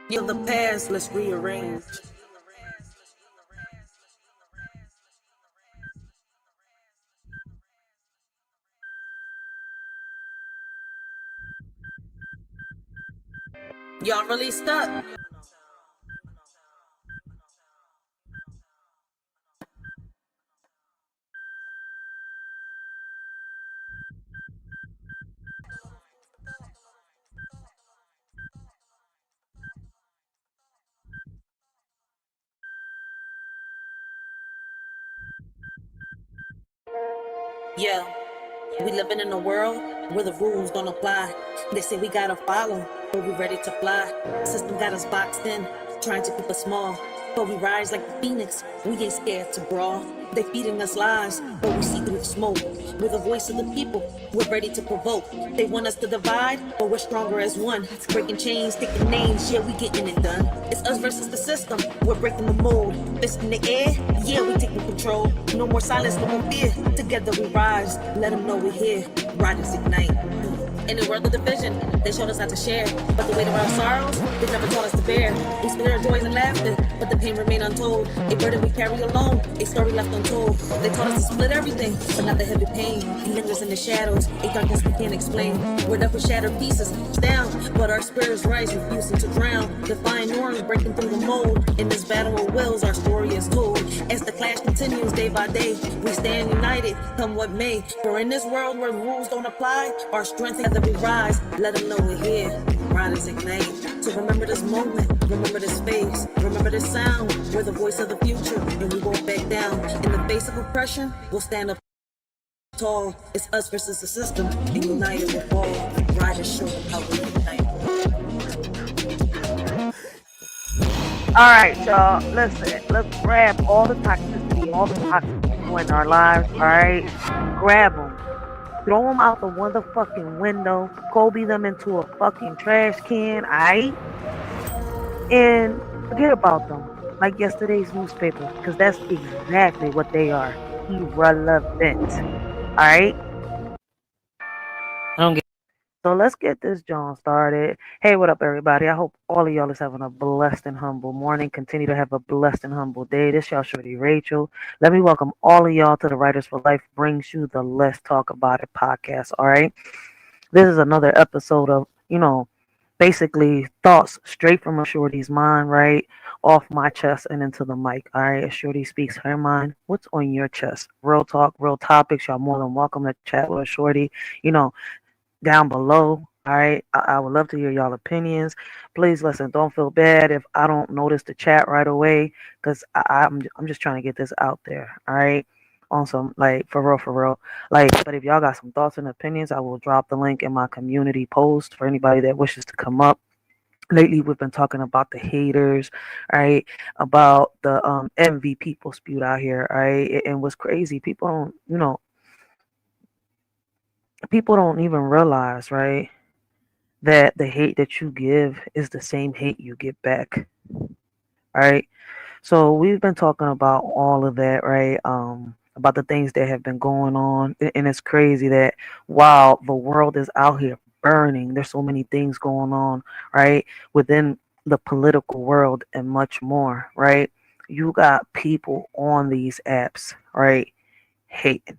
Heal the past, let's rearrange. Y'all really stuck? Yeah, we living in a world where the rules don't apply. They say we gotta follow, but we ready to fly. System got us boxed in, trying to keep us small. But we rise like the phoenix, we ain't scared to brawl. They feeding us lies, but we see through the smoke. We're the voice of the people, we're ready to provoke. They want us to divide, but we're stronger as one. Breaking chains, taking names, yeah, we getting it done. It's us versus the system, we're breaking the mold. Fist in the air, yeah, we taking control. No more silence, no more fear. Together we rise, let them know we're here. Riders ignite. In the world of division, they showed us how to share. But the weight of our sorrows, they never taught us to bear. We split our joys and laughter, but the pain remained untold. A burden we carry alone, a story left untold. They taught us to split everything, but not the heavy pain. It lingers in the shadows, a darkness we can't explain. We're left with shattered pieces, down, but our spirits rise, refusing to drown. Defying norms, breaking through the mold. In this battle of wills, our story is told. As the clash continues day by day, we stand united, come what may. For in this world where rules don't apply, our strength together we rise. Let them know we're here. Riders ignite. So remember this moment, remember this face, remember this sound. We're the voice of the future, and we won't back down. In the face of oppression, we'll stand up tall. It's us versus the system, and united we'll fall. Riders show how we unite. All right, y'all. Listen, let's grab all the toxicity, all the toxic people in our lives. All right, grab them, throw them out the motherfucking window, Kobe them into a fucking trash can. All right, and forget about them like yesterday's newspapers, because that's exactly what they are. Irrelevant. All right. I don't get. So let's get this John started. Hey, what up, everybody? I hope all of y'all is having a blessed and humble morning. Continue to have a blessed and humble day. This y'all Shorty Rachel. Let me welcome all of y'all to the Writers for Life brings you the Let's Talk About It podcast. All right. This is another episode of, basically thoughts straight from a Shorty's mind, right? Off my chest and into the mic. All right. As Shorty speaks her mind, what's on your chest? Real talk, real topics. Y'all more than welcome to chat with Shorty. You know, down below. All right. I would love to hear y'all opinions. Please listen, don't feel bad if I don't notice the chat right away, because I'm just trying to get this out there. All right. On some, like, for real, for real. Like, but if y'all got some thoughts and opinions, I will drop the link in my community post for anybody that wishes to come up. Lately, we've been talking about the haters, right? About the envy people spewed out here, right? And what's crazy, people don't even realize, right, that the hate that you give is the same hate you get back. All right. So we've been talking about all of that, right? About the things that have been going on. And it's crazy that while the world is out here burning, there's so many things going on, right? Within the political world and much more, right? You got people on these apps, right? Hating,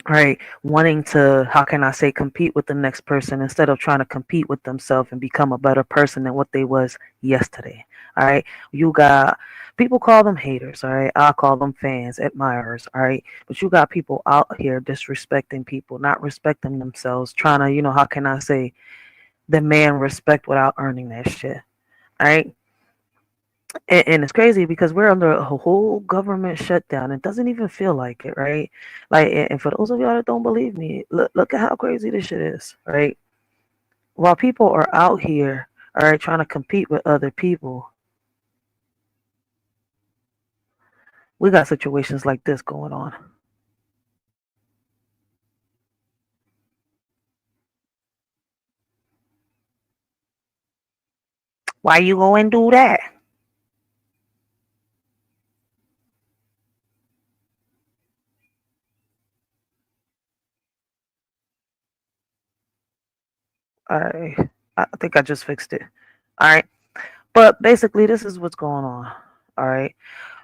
right, wanting to, how can I say, compete with the next person instead of trying to compete with themselves and become a better person than what they was yesterday. All right, you got people, call them haters. All right, I call them fans, admirers. All right, but you got people out here disrespecting people, not respecting themselves, trying to, how can I say, demand respect without earning that shit. All right. And it's crazy because we're under a whole government shutdown. It doesn't even feel like it, right? Like, and for those of y'all that don't believe me, look at how crazy this shit is, right? While people are out here, all right, trying to compete with other people, we got situations like this going on. Why you go and do that? I I think I just fixed it. All right. But basically, this is what's going on. All right.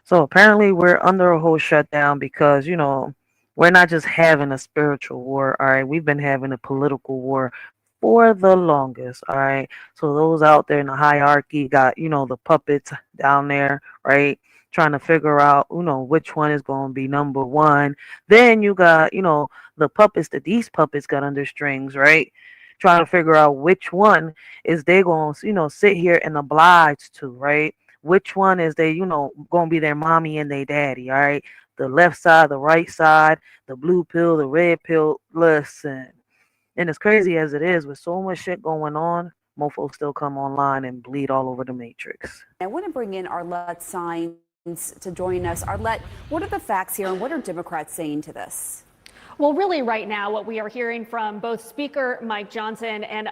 So apparently, we're under a whole shutdown because, we're not just having a spiritual war. All right. We've been having a political war for the longest. All right. So those out there in the hierarchy got, the puppets down there, right? Trying to figure out, which one is going to be number one. Then you got, the puppets that these puppets got under strings, right? Trying to figure out which one is they going to, sit here and oblige to, right? Which one is they, going to be their mommy and their daddy, all right? The left side, the right side, the blue pill, the red pill. Listen. And as crazy as it is, with so much shit going on, mofos still come online and bleed all over the matrix. I want to bring in Arlette Signs to join us. Arlette, what are the facts here and what are Democrats saying to this? Well, really right now, what we are hearing from both Speaker Mike Johnson and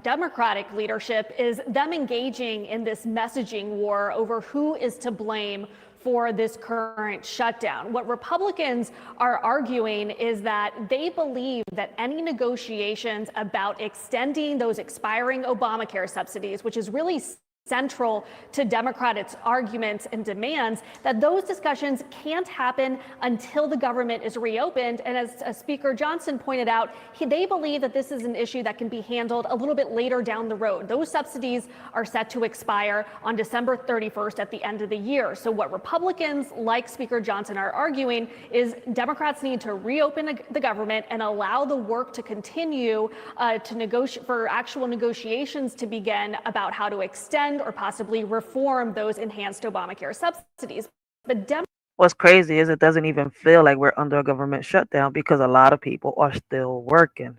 Democratic leadership is them engaging in this messaging war over who is to blame for this current shutdown. What Republicans are arguing is that they believe that any negotiations about extending those expiring Obamacare subsidies, which is really central to Democrats' arguments and demands, that those discussions can't happen until the government is reopened. And as Speaker Johnson pointed out, they believe that this is an issue that can be handled a little bit later down the road. Those subsidies are set to expire on December 31st at the end of the year. So what Republicans like Speaker Johnson are arguing is Democrats need to reopen the government and allow the work to continue to negotiate for actual negotiations to begin about how to extend or possibly reform those enhanced Obamacare subsidies. But what's crazy is it doesn't even feel like we're under a government shutdown because a lot of people are still working.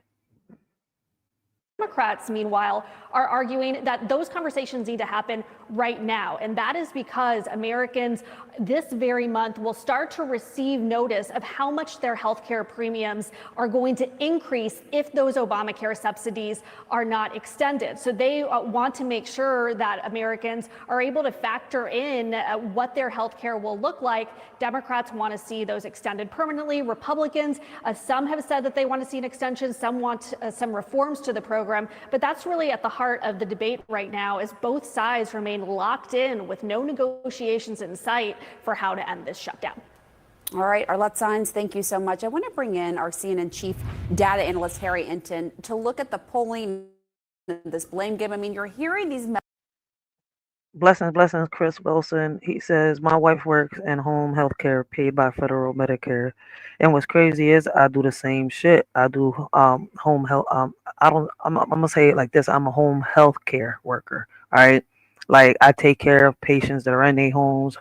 Democrats, meanwhile, are arguing that those conversations need to happen right now. And that is because Americans this very month will start to receive notice of how much their health care premiums are going to increase if those Obamacare subsidies are not extended. So they want to make sure that Americans are able to factor in what their health care will look like. Democrats want to see those extended permanently. Republicans, some have said that they want to see an extension. Some want some reforms to the program. But that's really at the heart of the debate right now, as both sides remain locked in with no negotiations in sight for how to end this shutdown. All right, Arlette Signs, thank you so much. I want to bring in our CNN chief data analyst, Harry Inton, to look at the polling, this blame game. I mean, you're hearing these Blessings, Chris Wilson. He says, my wife works in home health care paid by federal Medicare. And what's crazy is I do the same shit. I do home health. I'm gonna say it like this. I'm a home health care worker. All right. Like I take care of patients that are in their homes,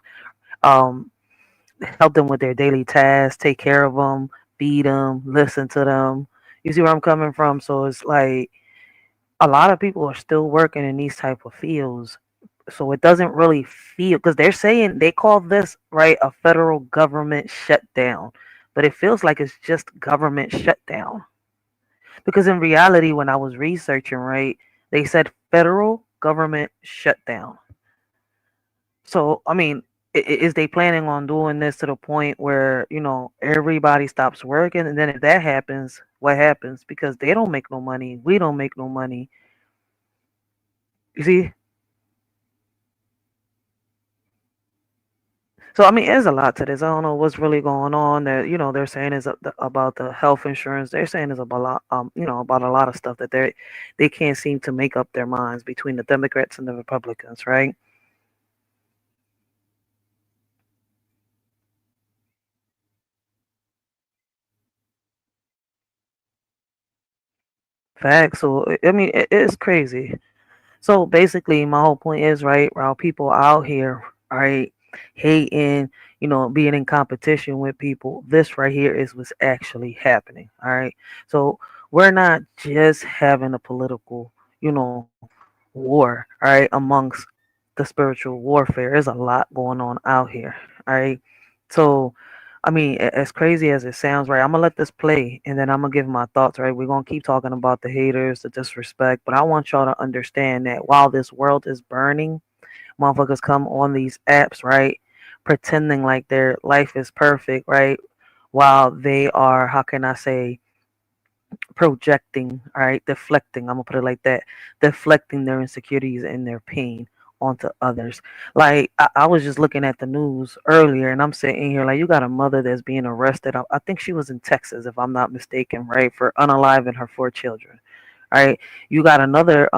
help them with their daily tasks, take care of them, feed them, listen to them. You see where I'm coming from? So it's like a lot of people are still working in these type of fields. So it doesn't really feel, because they're saying they call this, right, a federal government shutdown, but it feels like it's just government shutdown. Because in reality, when I was researching, right, they said federal government shutdown. So, I mean, is they planning on doing this to the point where, everybody stops working? And then if that happens, what happens? Because they don't make no money. We don't make no money. You see? So I mean, there's a lot to this. I don't know what's really going on. They're saying is about the health insurance. They're saying is about about a lot of stuff that they can't seem to make up their minds between the Democrats and the Republicans, right? Facts. So I mean, it's crazy. So basically, my whole point is, right, while people out here, right, hating, being in competition with people, this right here is what's actually happening. All right. So we're not just having a political, war, all right, amongst the spiritual warfare. There's a lot going on out here. All right. So I mean, as crazy as it sounds, right? I'm gonna let this play, and then I'm gonna give my thoughts, right? We're gonna keep talking about the haters, the disrespect, but I want y'all to understand that while this world is burning, motherfuckers come on these apps, right, pretending like their life is perfect, right, while they are, how can I say, projecting, all right, deflecting. I'm gonna put it like that, deflecting their insecurities and their pain onto others. Like I was just looking at the news earlier, and I'm sitting here like, you got a mother that's being arrested. I think she was in Texas, if I'm not mistaken, right, for unaliving her 4 children. Right, you got another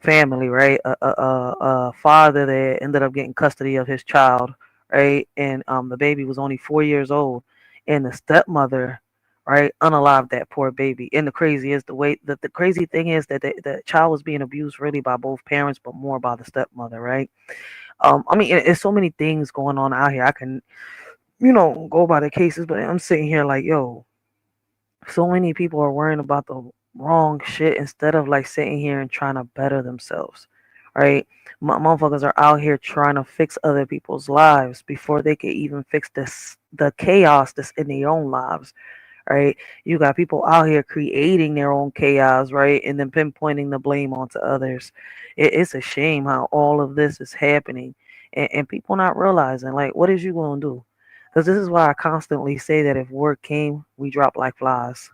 family, right, a father that ended up getting custody of his child, right, and the baby was only 4 years old, and the stepmother, right, unalived that poor baby. And the crazy is the crazy thing is that the child was being abused really by both parents, but more by the stepmother, right? I mean, it's so many things going on out here. I can, go by the cases, but I'm sitting here like, yo, so many people are worrying about the wrong shit instead of like sitting here and trying to better themselves, right? Motherfuckers are out here trying to fix other people's lives before they can even fix the chaos that's in their own lives, right? You got people out here creating their own chaos, right? And then pinpointing the blame onto others. It's a shame how all of this is happening, and people not realizing, like, what is you going to do? Because this is why I constantly say that if word came, we drop like flies.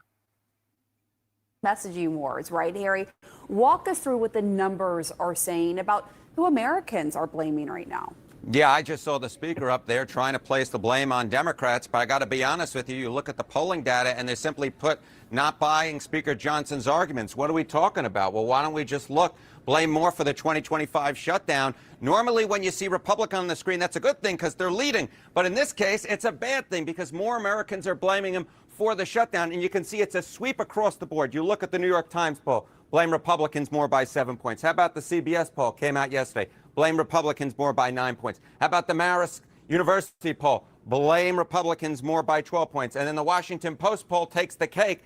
Messaging wars, right, Harry? Walk us through what the numbers are saying about who Americans are blaming right now. Yeah, I just saw the speaker up there trying to place the blame on Democrats, but I got to be honest with you, you look at the polling data and they simply put not buying Speaker Johnson's arguments. What are we talking about? Well, why don't we just blame more for the 2025 shutdown? Normally when you see Republican on the screen, that's a good thing because they're leading. But in this case, it's a bad thing because more Americans are blaming him for the shutdown. And you can see it's a sweep across the board. You look at the New York Times poll, blame Republicans more by 7 points. How about the CBS poll, came out yesterday? Blame Republicans more by 9 points. How about the Marist University poll? Blame Republicans more by 12 points. And then the Washington Post poll takes the cake,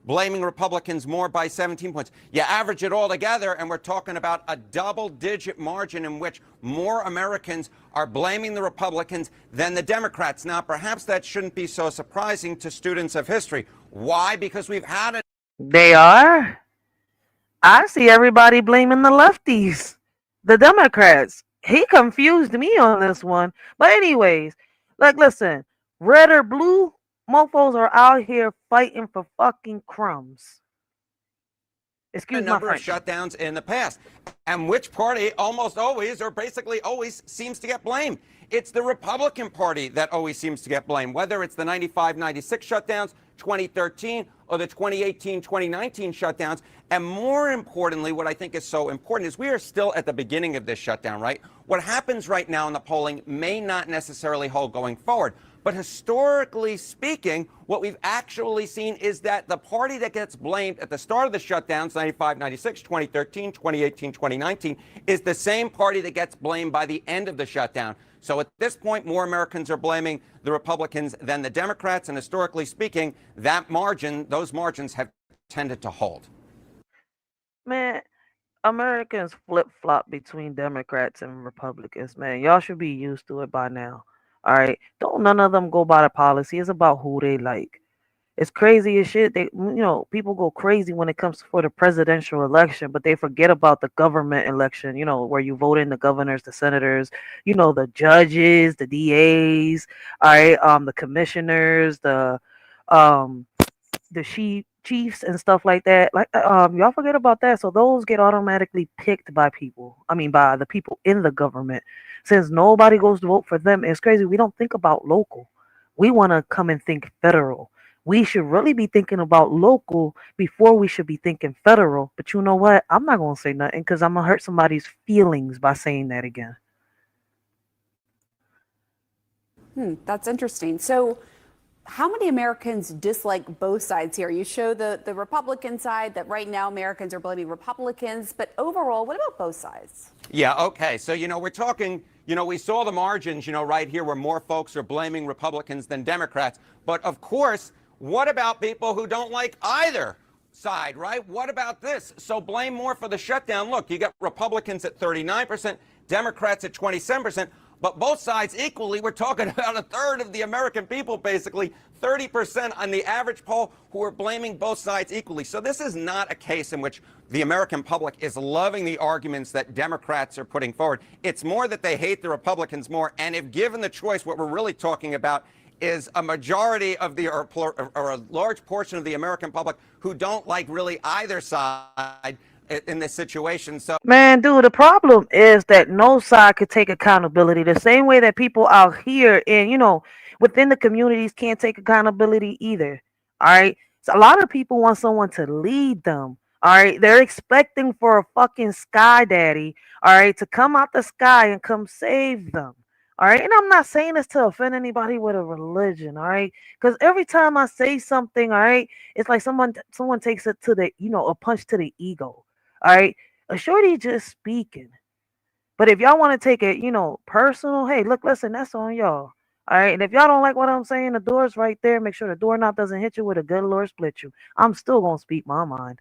blaming Republicans more by 17 points. You average it all together, and we're talking about a double-digit margin in which more Americans are blaming the Republicans than the Democrats. Now, perhaps that shouldn't be so surprising to students of history. Why? Because we've had it. They are. I see everybody blaming the lefties, the Democrats. He confused me on this one. But anyways, like, listen, red or blue, mofos are out here fighting for fucking crumbs. Excuse a my number of French. shutdowns in the past. And which party almost always, or basically always, seems to get blamed? It's the Republican Party that always seems to get blamed, whether it's the 95, 96 shutdowns, 2013, or the 2018, 2019 shutdowns. And more importantly, what I think is so important is we are still at the beginning of this shutdown, right? What happens right now in the polling may not necessarily hold going forward. But historically speaking, what we've actually seen is that the party that gets blamed at the start of the shutdowns, 95, 96, 2013, 2018, 2019, is the same party that gets blamed by the end of the shutdown. So at this point, more Americans are blaming the Republicans than the Democrats. And historically speaking, those margins have tended to hold. Man, Americans flip-flop between Democrats and Republicans, man. Y'all should be used to it by now. All right, don't none of them go by the policy. It's about who they like. It's crazy as shit. People go crazy when it comes for the presidential election, but they forget about the government election. Where you vote in the governors, the senators, the judges, the DAs, all right, the commissioners, the chiefs and stuff like that. Like, y'all forget about that. So those get automatically picked by people. I mean, by the people in the government. Since nobody goes to vote for them, it's crazy. We don't think about local. We want to come and think federal. We should really be thinking about local before we should be thinking federal. But you know what? I'm not going to say nothing because I'm going to hurt somebody's feelings by saying that again. That's interesting. So how many Americans dislike both sides here? You show the Republican side that right now Americans are blaming Republicans, but overall, what about both sides? Yeah, okay. So, we're talking, we saw the margins, right here where more folks are blaming Republicans than Democrats. But of course, what about people who don't like either side, right? What about this? So blame more for the shutdown. Look, you got Republicans at 39%, Democrats at 27%. But both sides equally, we're talking about a third of the American people, basically 30% on the average poll, who are blaming both sides equally. So this is not a case in which the American public is loving the arguments that Democrats are putting forward. It's more that they hate the Republicans more. And if given the choice, what we're really talking about is a majority of or a large portion of the American public who don't like really either side. in this situation. So, Man, dude, the problem is that no side could take accountability the same way that people out here and, within the communities can't take accountability either. All right. So a lot of people want someone to lead them. All right. They're expecting for a fucking sky daddy, all right, to come out the sky and come save them. All right. And I'm not saying this to offend anybody with a religion. All right. Because every time I say something, all right, it's like someone takes it to the, a punch to the ego. All right. A shorty just speaking. But if y'all want to take it, personal, hey, look, listen, that's on y'all. All right. And if y'all don't like what I'm saying, the door's right there. Make sure the doorknob doesn't hit you with a good Lord split you. I'm still going to speak my mind.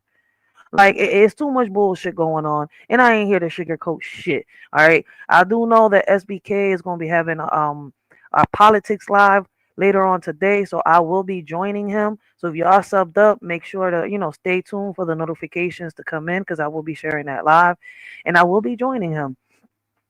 Like, it's too much bullshit going on. And I ain't here to sugarcoat shit. All right. I do know that SBK is going to be having a politics live later on today. So I will be joining him. So if y'all subbed up, make sure to, stay tuned for the notifications to come in because I will be sharing that live and I will be joining him.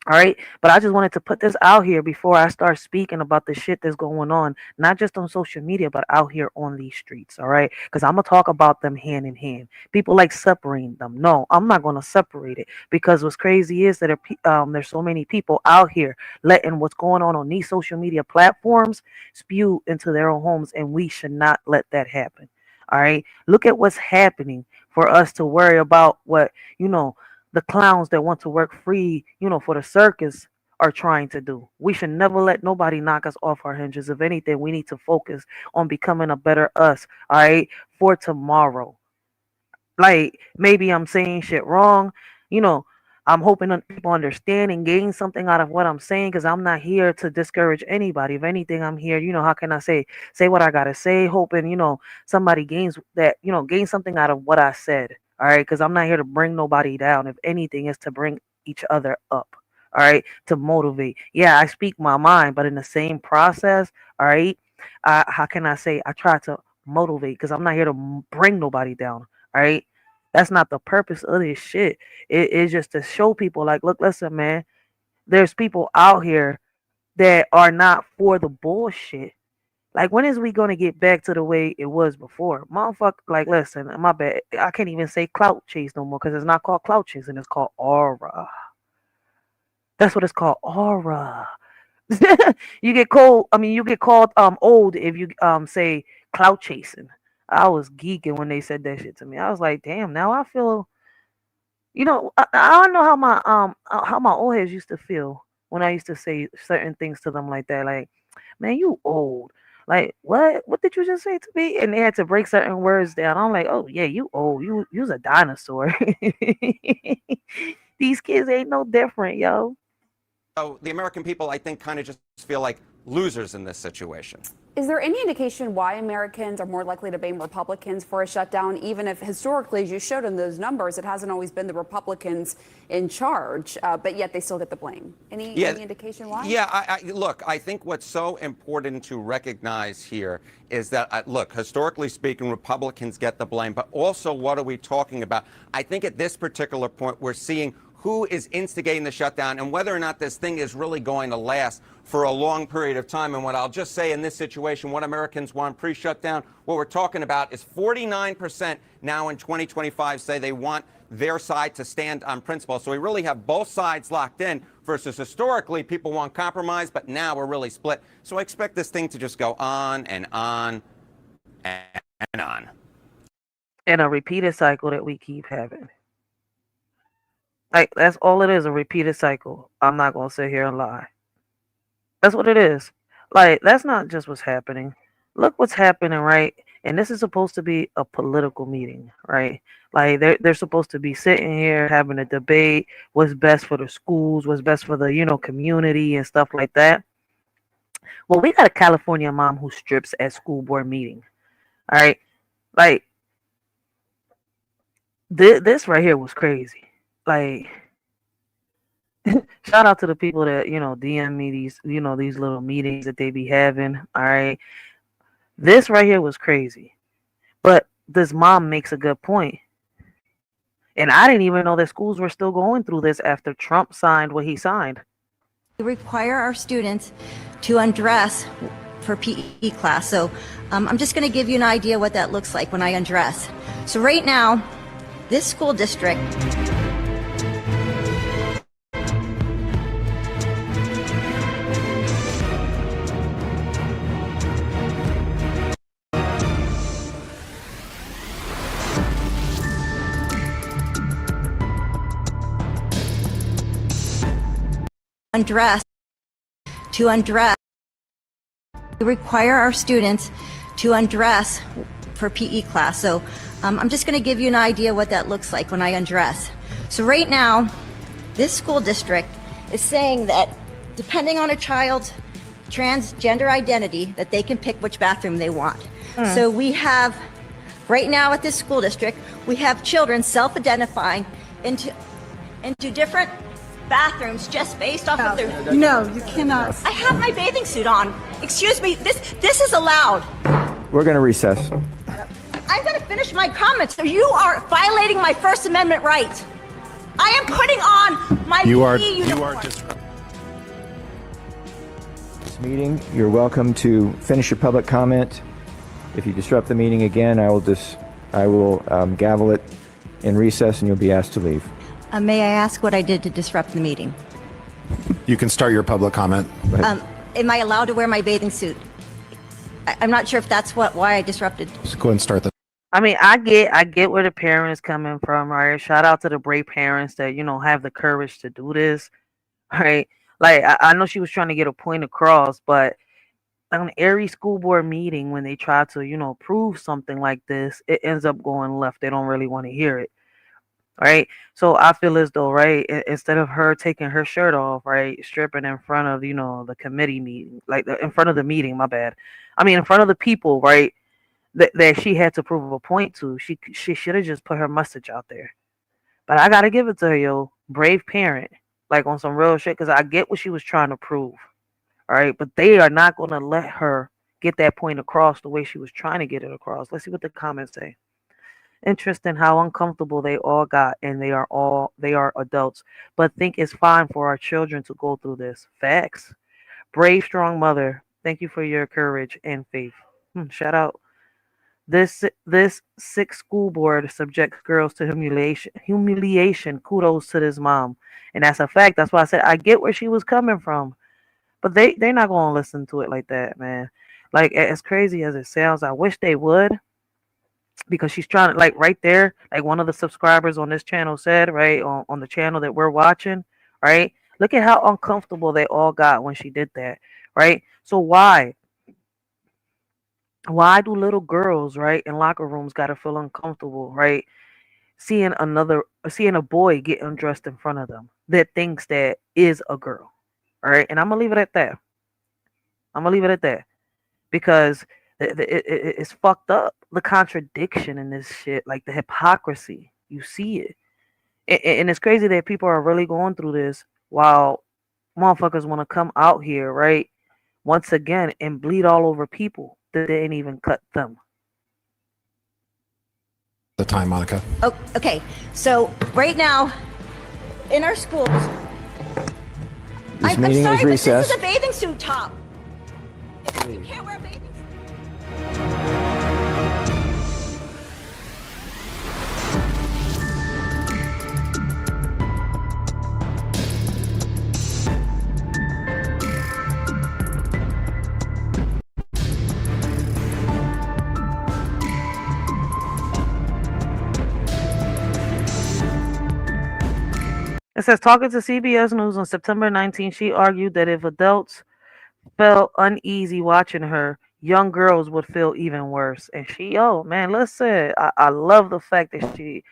All right. But I just wanted to put this out here before I start speaking about the shit that's going on, not just on social media, but out here on these streets. All right. Because I'm going to talk about them hand in hand. People like separating them. No, I'm not going to separate it because what's crazy is that there's so many people out here letting what's going on these social media platforms spew into their own homes. And we should not let that happen. All right. Look at what's happening for us to worry about what, the clowns that want to work free, for the circus are trying to do. We should never let nobody knock us off our hinges. If anything, we need to focus on becoming a better us, all right, for tomorrow. Like, maybe I'm saying shit wrong. I'm hoping that people understand and gain something out of what I'm saying because I'm not here to discourage anybody. If anything, I'm here, how can I say what I got to say, hoping, somebody gains something out of what I said. All right, because I'm not here to bring nobody down. If anything, is to bring each other up. All right, to motivate. Yeah, I speak my mind, but in the same process, all right, how can I say I try to motivate because I'm not here to bring nobody down. All right, that's not the purpose of this shit. It is just to show people, like, look, listen, man, there's people out here that are not for the bullshit. Like, when is we going to get back to the way it was before? Motherfucker, like, listen, my bad. I can't even say clout chase no more because it's not called clout chasing. It's called aura. That's what it's called, aura. You get called old if you say clout chasing. I was geeking when they said that shit to me. I was like, damn, now I feel, I don't know how my old heads used to feel when I used to say certain things to them like that. Like, man, you old. Like, what did you just say to me? And they had to break certain words down. I'm like, oh yeah, you old. You's a dinosaur. These kids ain't no different, yo. So the American people, I think, kind of just feel like losers in this situation. Is there any indication why Americans are more likely to blame Republicans for a shutdown, even if historically, as you showed in those numbers, it hasn't always been the Republicans in charge, but yet they still get the blame? Any indication why? Yeah, look, I think what's so important to recognize here is that, look, historically speaking, Republicans get the blame, but also what are we talking about? I think at this particular point, we're seeing who is instigating the shutdown and whether or not this thing is really going to last for a long period of time. And what I'll just say in this situation, what Americans want pre-shutdown, what we're talking about is 49% now in 2025 say they want their side to stand on principle. So we really have both sides locked in versus historically people want compromise, but now we're really split. So I expect this thing to just go on and on and on. And a repeated cycle that we keep having. Like, that's all it is, a repeated cycle. I'm not going to sit here and lie. That's what it is. Like, that's not just what's happening. Look what's happening, right? And this is supposed to be a political meeting, right? Like, they're supposed to be sitting here having a debate, what's best for the schools, what's best for the, community and stuff like that. Well, we got a California mom who strips at school board meeting. All right? Like, this right here was crazy. Like, shout out to the people that, DM me these, these little meetings that they be having. All right. This right here was crazy. But this mom makes a good point. And I didn't even know that schools were still going through this after Trump signed what he signed. We require our students to undress for PE class. So I'm just going to give you an idea what that looks like when I undress. So right now, this school district undress. We require our students to undress for PE class. So I'm just going to give you an idea what that looks like when I undress. So right now, this school district is saying that depending on a child's transgender identity, that they can pick which bathroom they want. So we have, right now at this school district, we have children self-identifying into different bathrooms just based off of their... No, you cannot. I have my bathing suit on. Excuse me, this is allowed. We're going to recess. I'm going to finish my comments. So you are violating my First Amendment right. I am putting on my PE uniform. This meeting, you're welcome to finish your public comment. If you disrupt the meeting again, I will gavel it in recess and you'll be asked to leave. May I ask what I did to disrupt the meeting? You can start your public comment. Am I allowed to wear my bathing suit? I'm not sure if that's why I disrupted. Just go ahead and start the. I mean, I get where the parents coming from, right? Shout out to the brave parents that, have the courage to do this, right? Like, I know she was trying to get a point across, but on every school board meeting, when they try to, prove something like this, it ends up going left. They don't really want to hear it, right? So I feel as though, right, instead of her taking her shirt off, right, stripping in front of, the committee meeting, like in front of the meeting, my bad. I mean, in front of the people, right, that she had to prove a point to, she should have just put her message out there. But I got to give it to her, yo, brave parent, like on some real shit, because I get what she was trying to prove, all right? But they are not going to let her get that point across the way she was trying to get it across. Let's see what the comments say. Interesting how uncomfortable they all got, and they are adults, but think it's fine for our children to go through this. Facts. Brave, strong mother. Thank you for your courage and faith. Shout out. This sick school board subjects girls to humiliation. Kudos to this mom. And that's a fact. That's why I said I get where she was coming from. But they're not going to listen to it like that, man. Like, as crazy as it sounds, I wish they would. Because she's trying to, like, right there, like one of the subscribers on this channel said, right, on the channel that we're watching, right? Look at how uncomfortable they all got when she did that, right? So why do little girls, right, in locker rooms got to feel uncomfortable, right, seeing a boy get undressed in front of them that thinks that is a girl, all right? And I'm gonna leave it at that. Because it's fucked up, the contradiction in this shit, like the hypocrisy. You see it, and it's crazy that people are really going through this while motherfuckers want to come out here, right, once again and bleed all over people that didn't even cut them. The time, Monica. Oh, okay. So right now, in our schools, This I'm meeting sorry, is but recessed. this is a bathing suit top. You can't wear a bathing suit. It says, talking to CBS News on September 19th, she argued that if adults felt uneasy watching her, young girls would feel even worse. And man, listen, I love the fact that she,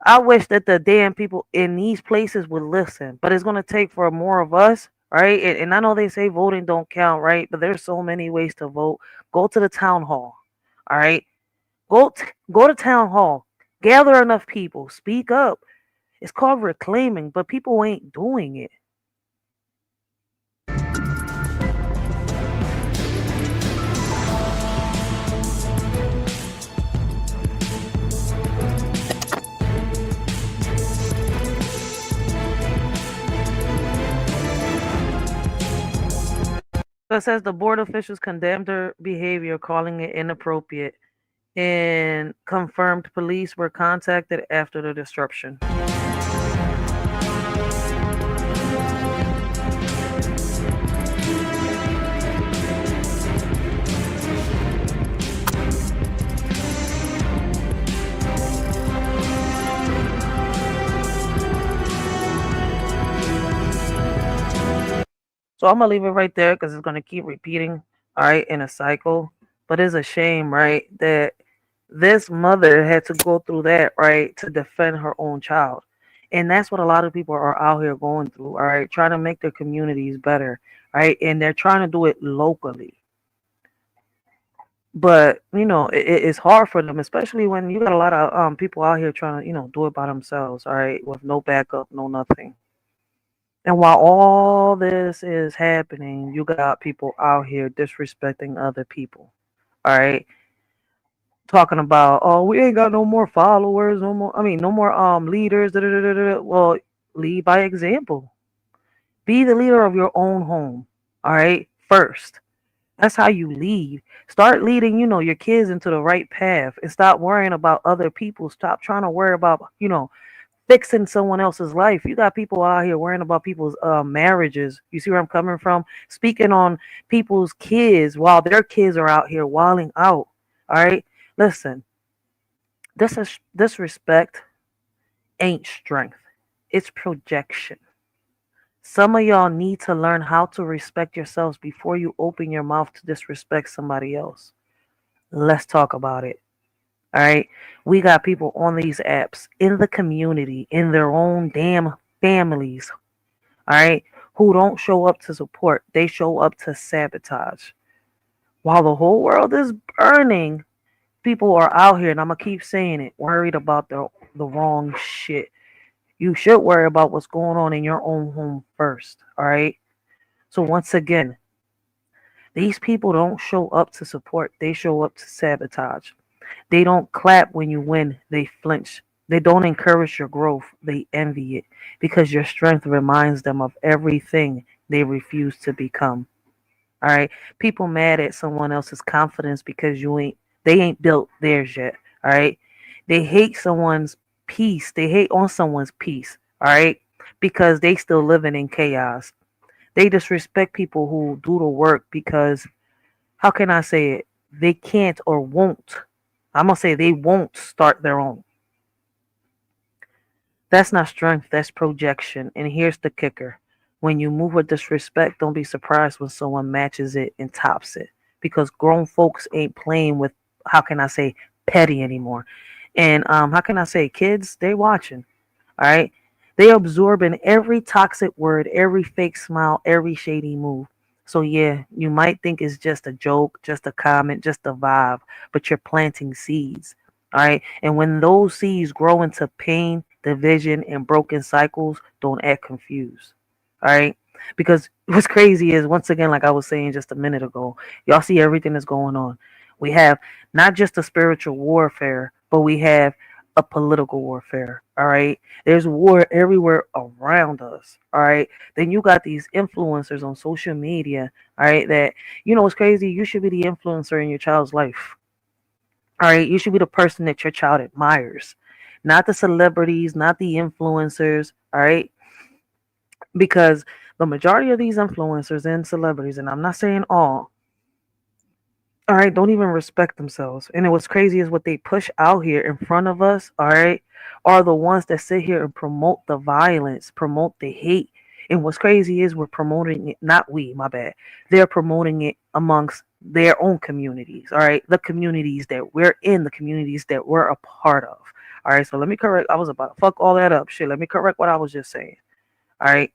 I wish that the damn people in these places would listen, but it's going to take for more of us, right? And I know they say voting don't count, right? But there's so many ways to vote. Go to the town hall, all right? Go to town hall. Gather enough people. Speak up. It's called reclaiming, but people ain't doing it. So it says the board officials condemned her behavior, calling it inappropriate and confirmed police were contacted after the disruption. So I'm gonna leave it right there because it's gonna keep repeating, all right, in a cycle. But it's a shame, right, that this mother had to go through that, right, to defend her own child. And that's what a lot of people are out here going through, all right, trying to make their communities better, right? And they're trying to do it locally. But it's hard for them, especially when you got a lot of people out here trying to do it by themselves, all right, with no backup, no nothing. And while all this is happening, you got people out here disrespecting other people. All right. Talking about, oh, we ain't got no more followers, no more leaders. Da, da, da, da, da. Well, lead by example. Be the leader of your own home. All right. First. That's how you lead. Start leading, your kids into the right path and stop worrying about other people. Stop trying to worry about, fixing someone else's life. You got people out here worrying about people's marriages. You see where I'm coming from? Speaking on people's kids while their kids are out here wilding out. All right. Listen, disrespect ain't strength. It's projection. Some of y'all need to learn how to respect yourselves before you open your mouth to disrespect somebody else. Let's talk about it. All right. We got people on these apps in the community, in their own damn families. All right. Who don't show up to support. They show up to sabotage. While the whole world is burning, people are out here, and I'm going to keep saying it, worried about the wrong shit. You should worry about what's going on in your own home first. All right. So once again, these people don't show up to support. They show up to sabotage. They don't clap when you win. They flinch. They don't encourage your growth. They envy it because your strength reminds them of everything they refuse to become. All right. People mad at someone else's confidence because they ain't built theirs yet. All right. They hate someone's peace. They hate on someone's peace. All right. Because they still living in chaos. They disrespect people who do the work because, how can I say it? They can't or won't. I'm going to say they won't start their own. That's not strength. That's projection. And here's the kicker. When you move with disrespect, don't be surprised when someone matches it and tops it. Because grown folks ain't playing with, how can I say, petty anymore. And how can I say, kids, they watching. All right. They absorbing every toxic word, every fake smile, every shady move. So yeah, you might think it's just a joke, just a comment, just a vibe, but you're planting seeds. All right. And when those seeds grow into pain, division, and broken cycles, don't act confused. All right. Because what's crazy is, once again, like I was saying just a minute ago, y'all see everything that's going on. We have not just a spiritual warfare, but we have a political warfare. All right. There's war everywhere around us. All right. Then you got these influencers on social media. All right. That, what's crazy. You should be the influencer in your child's life. All right. You should be the person that your child admires, not the celebrities, not the influencers. All right. Because the majority of these influencers and celebrities, and I'm not saying all right, don't even respect themselves. And what's crazy is what they push out here in front of us, all right, are the ones that sit here and promote the violence, promote the hate. And what's crazy is we're promoting it, not we, my bad. They're promoting it amongst their own communities, all right, the communities that we're in, the communities that we're a part of. All right, so let me correct. I was about to fuck all that up. Shit, let me correct what I was just saying. All right.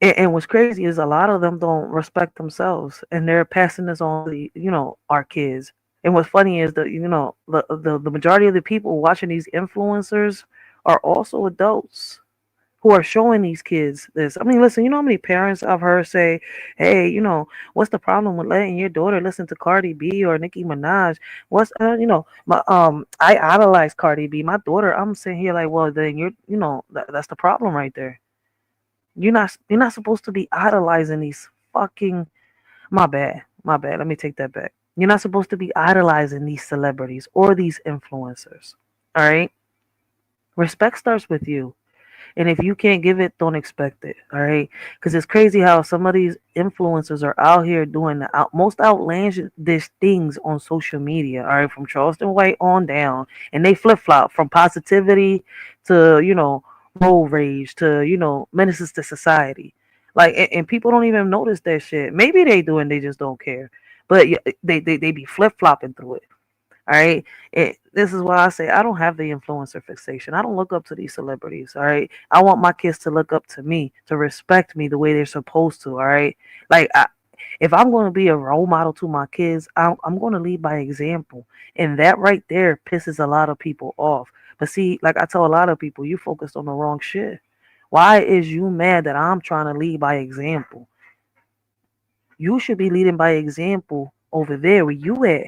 And what's crazy is a lot of them don't respect themselves, and they're passing this on to, our kids. And what's funny is that, the majority of the people watching these influencers are also adults who are showing these kids this. I mean, listen, you know how many parents I've heard say, hey, what's the problem with letting your daughter listen to Cardi B or Nicki Minaj? What's, I idolize Cardi B. My daughter, I'm sitting here like, well, then that's the problem right there. You're not supposed to be idolizing these fucking, my bad. Let me take that back. You're not supposed to be idolizing these celebrities or these influencers. All right? Respect starts with you. And if you can't give it, don't expect it. All right? Because it's crazy how some of these influencers are out here doing the most outlandish things on social media. All right? From Charleston White on down. And they flip flop from positivity to, road rage to, menaces to society. Like, and people don't even notice that shit. Maybe they do and they just don't care. But they be flip flopping through it. All right. This is why I say I don't have the influencer fixation. I don't look up to these celebrities. All right. I want my kids to look up to me, to respect me the way they're supposed to. All right. Like, if I'm going to be a role model to my kids, I'm going to lead by example. And that right there pisses a lot of people off. But see, like I tell a lot of people, you focused on the wrong shit. Why is you mad that I'm trying to lead by example? You should be leading by example over there where you at.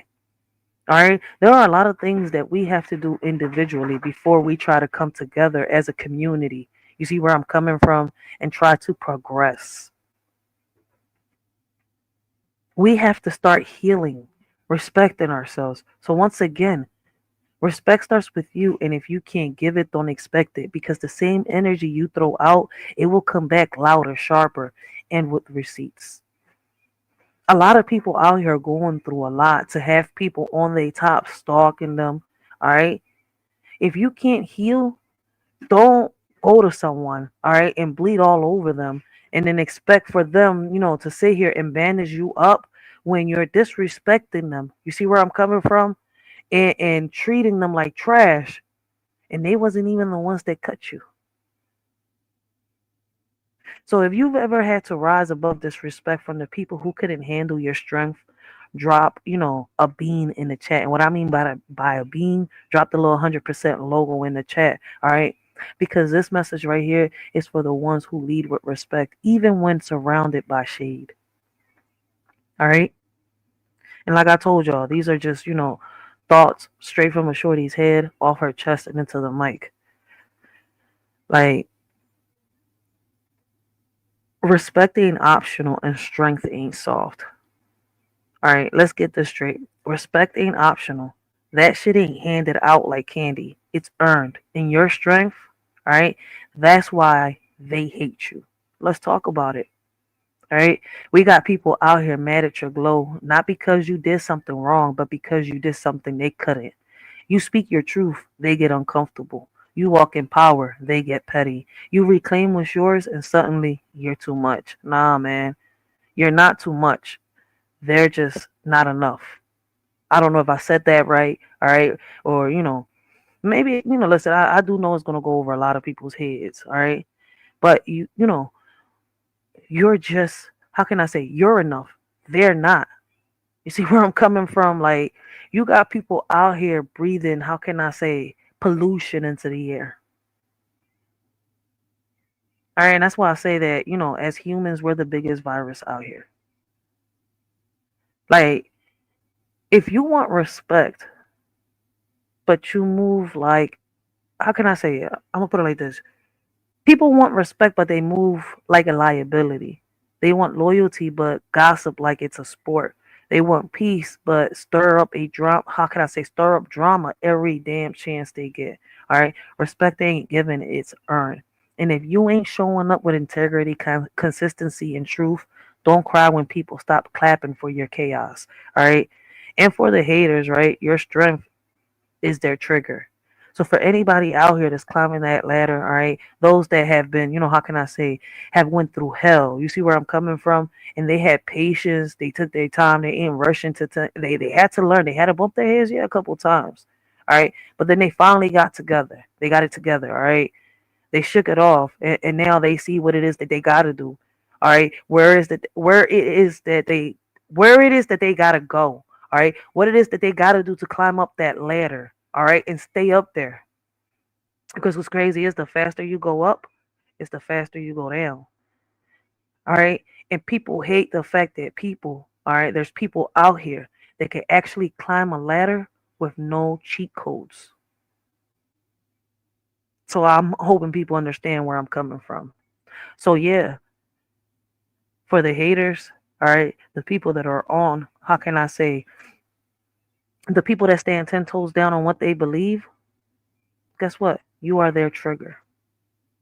All right. There are a lot of things that we have to do individually before we try to come together as a community. You see where I'm coming from, and try to progress. We have to start healing, respecting ourselves. So once again, respect starts with you. And if you can't give it, don't expect it, because the same energy you throw out, it will come back louder, sharper, and with receipts. A lot of people out here are going through a lot to have people on their top stalking them. All right. If you can't heal, don't go to someone, all right, and bleed all over them and then expect for them, to sit here and bandage you up when you're disrespecting them. You see where I'm coming from? And treating them like trash. And they wasn't even the ones that cut you. So if you've ever had to rise above disrespect from the people who couldn't handle your strength, drop, a bean in the chat. And what I mean by a bean, drop the little 100% logo in the chat. All right. Because this message right here is for the ones who lead with respect, even when surrounded by shade. All right. And like I told y'all, these are just, thoughts straight from a shorty's head, off her chest, and into the mic. Like, respect ain't optional and strength ain't soft. All right, let's get this straight. Respect ain't optional. That shit ain't handed out like candy. It's earned. And your strength, all right, that's why they hate you. Let's talk about it. All right, we got people out here mad at your glow, not because you did something wrong, but because you did something they couldn't. You speak your truth, they get uncomfortable. You walk in power, they get petty. You reclaim what's yours, and suddenly you're too much. Nah, man, you're not too much. They're just not enough. I don't know if I said that right, all right? Or, maybe, listen, I do know it's going to go over a lot of people's heads, all right? But, you're just, how can I say, you're enough. They're not. You see where I'm coming from? Like, you got people out here breathing, how can I say, pollution into the air. All right, and that's why I say that, as humans, we're the biggest virus out here. Like, if you want respect, but you move like, how can I say it? I'm going to put it like this. People want respect, but they move like a liability. They want loyalty, but gossip like it's a sport. They want peace, but stir up a drama. How can I say stir up drama every damn chance they get? All right. Respect ain't given, it's earned. And if you ain't showing up with integrity, consistency, and truth, don't cry when people stop clapping for your chaos. All right. And for the haters, right? Your strength is their trigger. So for anybody out here that's climbing that ladder, all right, those that have been, how can I say, have went through hell. You see where I'm coming from? And they had patience. They took their time. They ain't rushing they had to learn. They had to bump their heads, a couple times. All right. But then they finally got together. They got it together. All right. They shook it off. And now they see what it is that they got to do. All right. Where it is that they got to go. All right. What it is that they got to do to climb up that ladder. All right, and stay up there. Because what's crazy is the faster you go up, it's the faster you go down. All right, and people hate the fact that there's people out here that can actually climb a ladder with no cheat codes. So I'm hoping people understand where I'm coming from. So yeah, for the haters, all right, the people that are on, how can I say, The people that stand 10 toes down on what they believe, guess what? You are their trigger.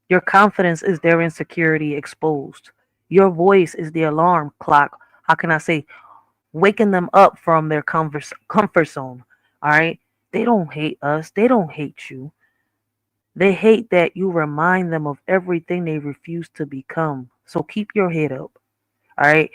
Your confidence is their insecurity exposed. Your voice is the alarm clock. How can I say, waking them up from their comfort zone. All right. They don't hate us. They don't hate you. They hate that you remind them of everything they refuse to become. So keep your head up. All right.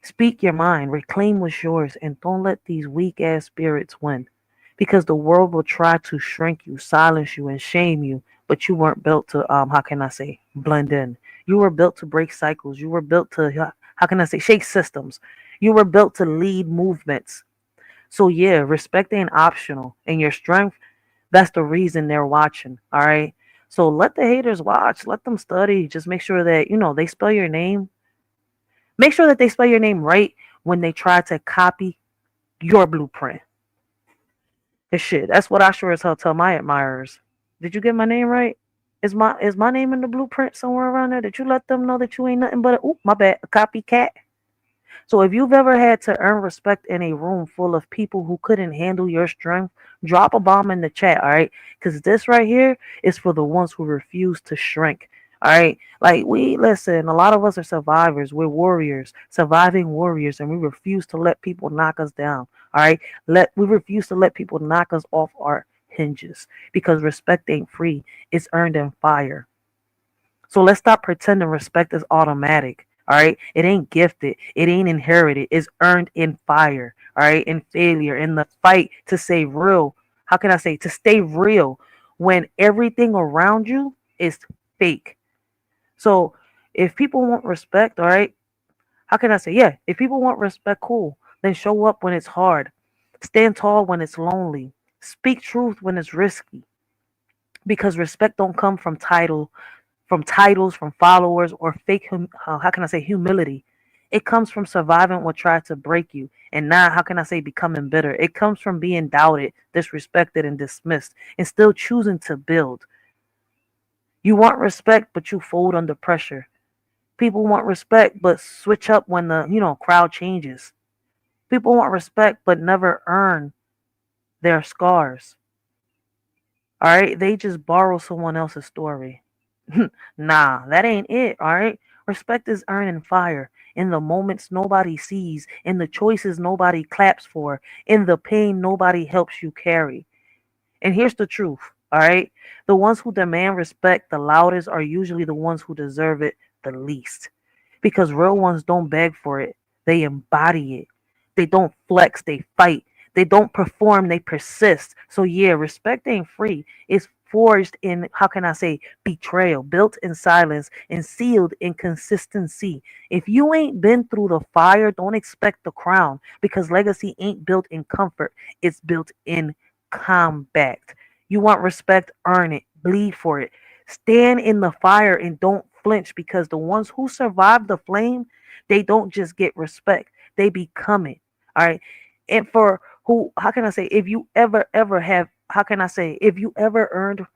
Speak your mind. Reclaim what's yours. And don't let these weak ass spirits win. Because the world will try to shrink you, silence you, and shame you. But you weren't built to, how can I say, blend in. You were built to break cycles. You were built to, how can I say, shake systems. You were built to lead movements. So yeah, respect ain't optional. And your strength, that's the reason they're watching. All right. So let the haters watch. Let them study. Just make sure that, they spell your name. Make sure that they spell your name right when they try to copy your blueprint. And shit, that's what I sure as hell tell my admirers. Did you get my name right? Is my name in the blueprint somewhere around there? Did you let them know that you ain't nothing but a copycat? So if you've ever had to earn respect in a room full of people who couldn't handle your strength, drop a bomb in the chat, all right? Because this right here is for the ones who refuse to shrink, all right? Like, listen, a lot of us are survivors. We're warriors, surviving warriors, and we refuse to let people knock us down, all right? We refuse to let people knock us off our hinges because respect ain't free. It's earned in fire. So let's stop pretending respect is automatic. All right. It ain't gifted. It ain't inherited. It's earned in fire. All right. In failure, in the fight to stay real. How can I say to stay real when everything around you is fake? So if people want respect, all right. How can I say? Yeah. If people want respect, cool. Then show up when it's hard. Stand tall when it's lonely. Speak truth when it's risky. Because respect don't come from titles, from followers, or fake, how can I say, humility. It comes from surviving what tried to break you, and not, how can I say, becoming bitter. It comes from being doubted, disrespected, and dismissed, and still choosing to build. You want respect, but you fold under pressure. People want respect, but switch up when the crowd changes. People want respect, but never earn their scars. All right, they just borrow someone else's story. Nah, that ain't it, all right? Respect is earned in fire, in the moments nobody sees, in the choices nobody claps for, in the pain nobody helps you carry. And here's the truth, all right? The ones who demand respect the loudest are usually the ones who deserve it the least. Because real ones don't beg for it, they embody it. They don't flex, they fight. They don't perform, they persist. So yeah, respect ain't free. It's forged in, how can I say, betrayal, built in silence, and sealed in consistency. If you ain't been through the fire, don't expect the crown, because legacy ain't built in comfort. It's built in combat. You want respect, earn it, bleed for it. Stand in the fire and don't flinch, because the ones who survive the flame, they don't just get respect, they become it. All right. And for who, how can I say, if you ever have, how can I say, if you ever earned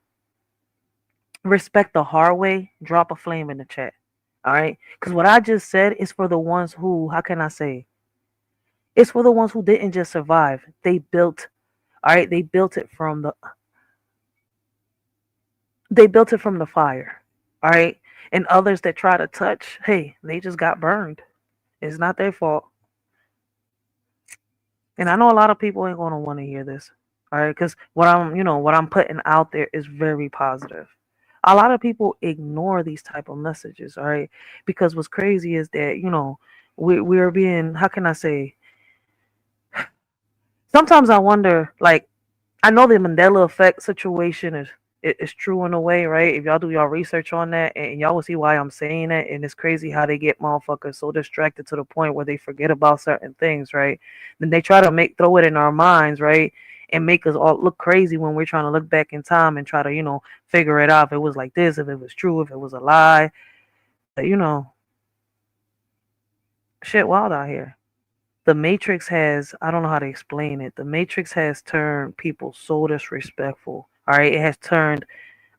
respect the hard way, drop a flame in the chat. All right. Because what I just said is for the ones who, how can I say, it's for the ones who didn't just survive. They built, all right, they built it from the fire. All right. And others that try to touch, hey, they just got burned. It's not their fault. And I know a lot of people ain't going to want to hear this. All right. Because what I'm putting out there is very positive. A lot of people ignore these type of messages. All right. Because what's crazy is that, we're being, how can I say, sometimes I wonder, like, I know the Mandela effect situation is true in a way, right? If y'all do y'all research on that, and y'all will see why I'm saying that. And it's crazy how they get motherfuckers so distracted to the point where they forget about certain things, right? Then they try to throw it in our minds, right? And make us all look crazy when we're trying to look back in time and try to, figure it out. If it was like this, if it was true, if it was a lie. But, shit wild out here. The Matrix has, I don't know how to explain it. The Matrix has turned people so disrespectful. All right. It has turned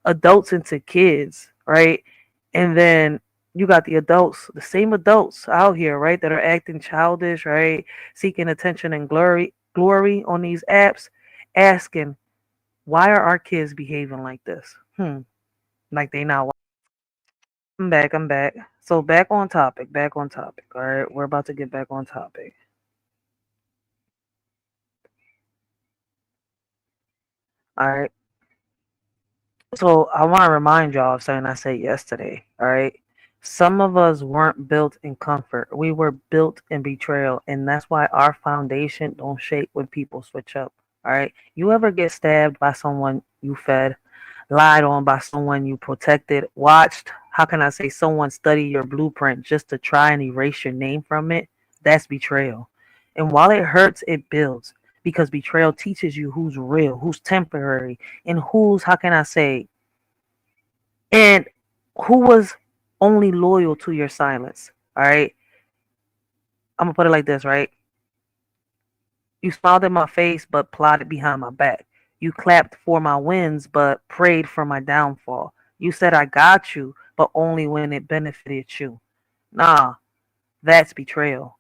adults into kids. Right. And then you got the adults, the same adults out here, right, that are acting childish, right, seeking attention and glory. glory on these apps, asking, why are our kids behaving like this? Like they not. I'm back. So back on topic. All right, we're about to get back on topic. All right. So I want to remind y'all of something I said yesterday. All right. Some of us weren't built in comfort. We were built in betrayal, and that's why our foundation don't shake when people switch up. All right. You ever get stabbed by someone you fed, lied on by someone you protected, watched, how can I say, someone study your blueprint just to try and erase your name from it? That's betrayal. And while it hurts, it builds, because betrayal teaches you who's real, who's temporary, and who's, how can I say, and who was only loyal to your silence. All right. I'm gonna put it like this, right? You smiled in my face but plotted behind my back. You clapped for my wins but prayed for my downfall. You said I got you, but only when it benefited you. Nah, that's betrayal.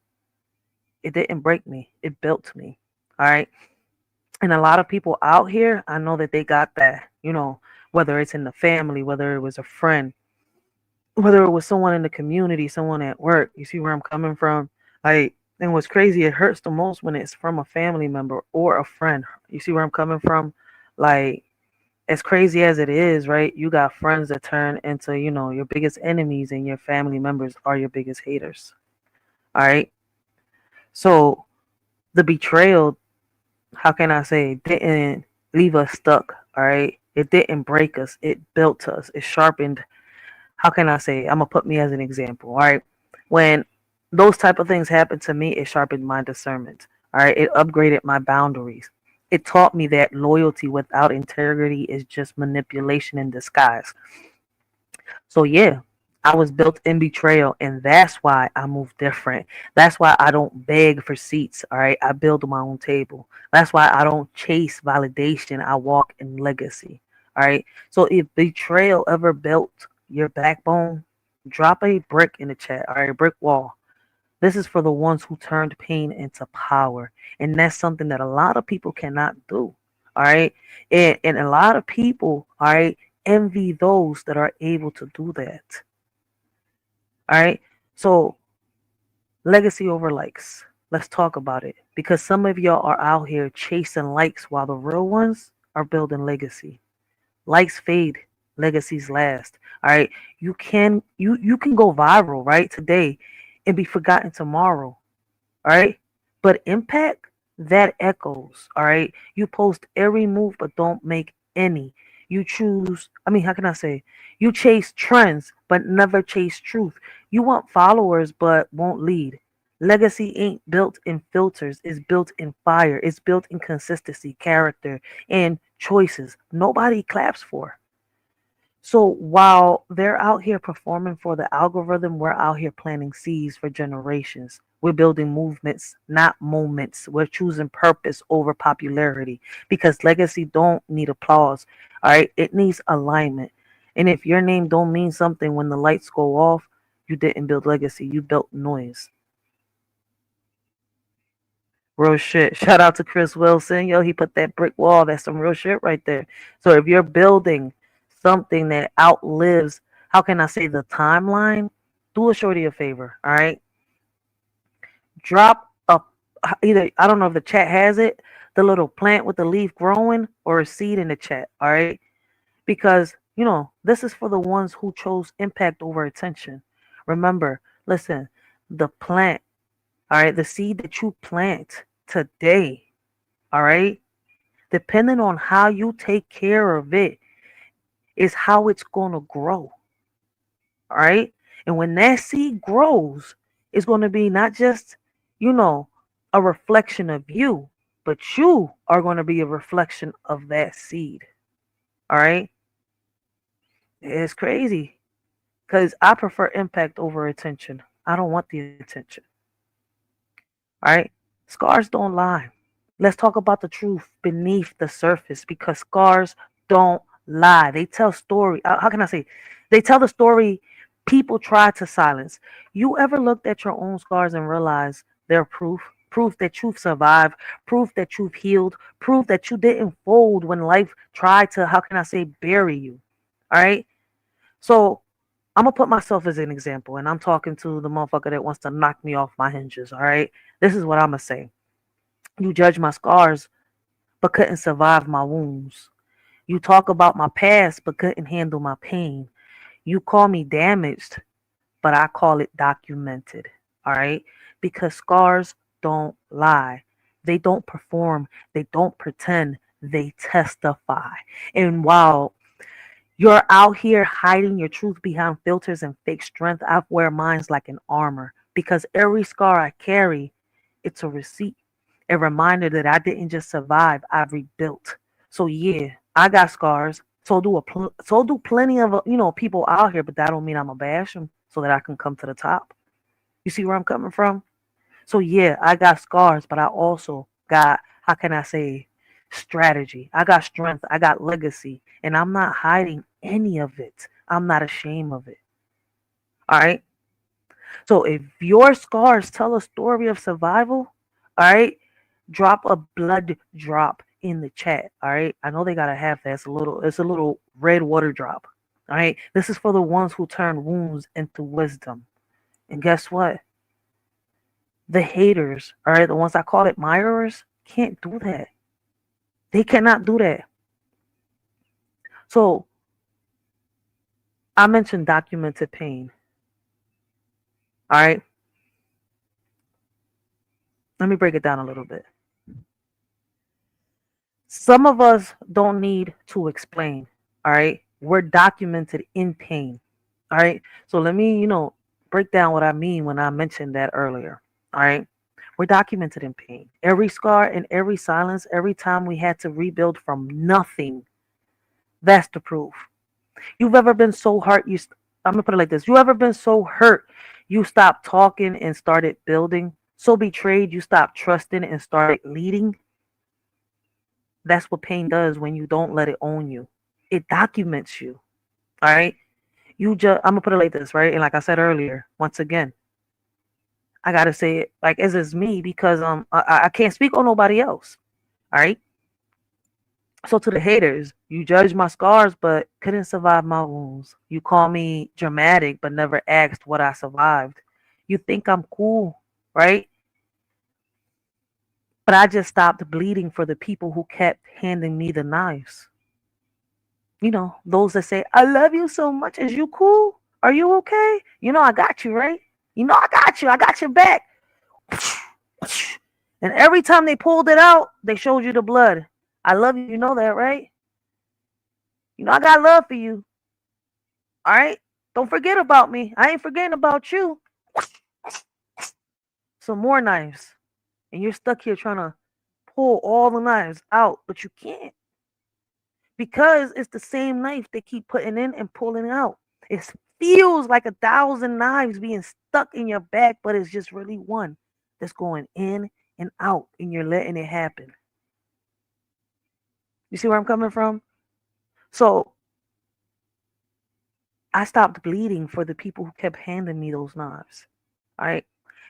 It didn't break me, it built me. All right. And a lot of people out here, I know that they got that, whether it's in the family, whether it was a friend, whether it was someone in the community, someone at work. You see where I'm coming from? Like, and what's crazy, it hurts the most when it's from a family member or a friend. You see where I'm coming from? Like, as crazy as it is, right? You got friends that turn into, your biggest enemies, and your family members are your biggest haters. All right. So the betrayal, how can I say, didn't leave us stuck. All right. It didn't break us. It built us. It sharpened. How can I say? I'm gonna put me as an example. All right. When those type of things happened to me, it sharpened my discernment. All right. It upgraded my boundaries. It taught me that loyalty without integrity is just manipulation in disguise. So yeah, I was built in betrayal, and that's why I move different. That's why I don't beg for seats. All right. I build my own table. That's why I don't chase validation. I walk in legacy. All right. So if betrayal ever built your backbone, drop a brick in the chat. All right. Brick wall. This is for the ones who turned pain into power. And that's something that a lot of people cannot do. All right. And a lot of people, all right, envy those that are able to do that. All right. So legacy over likes. Let's talk about it, because some of y'all are out here chasing likes while the real ones are building legacy. Likes fade, legacies last. All right. You can go viral right today and be forgotten tomorrow. All right. But impact, that echoes. All right. You post every move but don't make any. You choose, how can I say? You chase trends but never chase truth. You want followers but won't lead. Legacy ain't built in filters, it's built in fire. It's built in consistency, character, and choices nobody claps for. So while they're out here performing for the algorithm, we're out here planting seeds for generations. We're building movements, not moments. We're choosing purpose over popularity, because legacy don't need applause. All right. It needs alignment. And if your name don't mean something when the lights go off, you didn't build legacy. You built noise. Real shit. Shout out to Chris Wilson. Yo, he put that brick wall. That's some real shit right there. So if you're building something that outlives, how can I say, the timeline, do a Shorty a favor. All right. Drop either, I don't know if the chat has it, the little plant with the leaf growing, or a seed in the chat. All right. Because, this is for the ones who chose impact over attention. Remember, listen, the plant, all right, the seed that you plant today, all right, depending on how you take care of it, is how it's going to grow. All right. And when that seed grows, it's going to be not just, a reflection of you, but you are going to be a reflection of that seed. All right. It's crazy, because I prefer impact over attention. I don't want the attention. All right. Scars don't lie. Let's talk about the truth beneath the surface, because scars don't lie. They tell story. How can I say? They tell the story people try to silence. You ever looked at your own scars and realized they're proof proof that you've survived, proof that you've healed, proof that you didn't fold when life tried to, how can I say, bury you. All right. So I'm gonna put myself as an example, and I'm talking to the motherfucker that wants to knock me off my hinges. All right. This is what I'm gonna say. You judge my scars, but couldn't survive my wounds. You talk about my past, but couldn't handle my pain. You call me damaged, but I call it documented. All right. Because scars don't lie. They don't perform. They don't pretend. They testify. And while you're out here hiding your truth behind filters and fake strength, I wear mine like an armor. Because every scar I carry, it's a receipt, a reminder that I didn't just survive, I've rebuilt. So yeah, I got scars. So do plenty of people out here, but that don't mean I'm gonna bash them so that I can come to the top. You see where I'm coming from? So yeah, I got scars, but I also got, how can I say, strategy. I got strength. I got legacy, and I'm not hiding any of it. I'm not ashamed of it. All right. So if your scars tell a story of survival, all right, drop a blood drop in the chat. All right. I know they gotta have that. It's a little red water drop. All right. This is for the ones who turn wounds into wisdom. And guess what? The haters, all right, the ones I call admirers, can't do that. They cannot do that. So I mentioned documented pain. All right. Let me break it down a little bit. Some of us don't need to explain. All right. We're documented in pain. All right. So let me, break down what I mean when I mentioned that earlier. All right. We're documented in pain. Every scar and every silence, every time we had to rebuild from nothing. That's the proof. You've ever been so hurt, I'm going to put it like this. You ever been so hurt, you stopped talking and started building? So betrayed, you stopped trusting and started leading? That's what pain does when you don't let it own you. It documents you. All right? I'm going to put it like this, right? And like I said earlier, once again, I got to say it like as is me because I can't speak on nobody else. All right? So to the haters, you judge my scars but couldn't survive my wounds. You call me dramatic but never asked what I survived. You think I'm cool, right? But I just stopped bleeding for the people who kept handing me the knives. Those that say, I love you so much. Is you cool? Are you okay? I got you, right? I got you. I got your back. And every time they pulled it out, they showed you the blood. I love you. You know that, right? I got love for you. All right? Don't forget about me. I ain't forgetting about you. Some more knives. And you're stuck here trying to pull all the knives out, but you can't. Because it's the same knife they keep putting in and pulling out. It feels like 1,000 knives being stuck in your back, but it's just really one that's going in and out, and you're letting it happen. You see where I'm coming from? So I stopped bleeding for the people who kept handing me those knives. All right.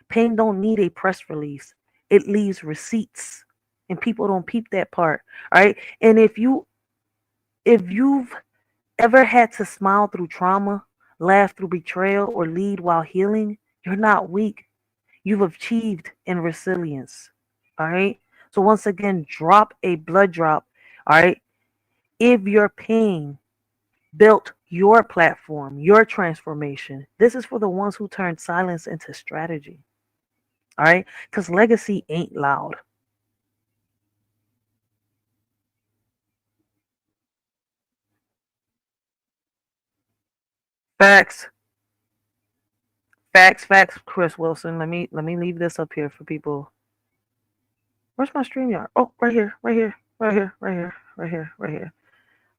Pain don't need a press release. It leaves receipts. And people don't peep that part. All right. And if you've ever had to smile through trauma, laugh through betrayal, or lead while healing, you're not weak. You've achieved in resilience. All right. So once again, drop a blood drop. All right. If your pain built your platform, your transformation, this is for the ones who turned silence into strategy. All right. Because legacy ain't loud. Facts, Chris Wilson. Let me leave this up here for people. Where's my StreamYard? Oh, right here.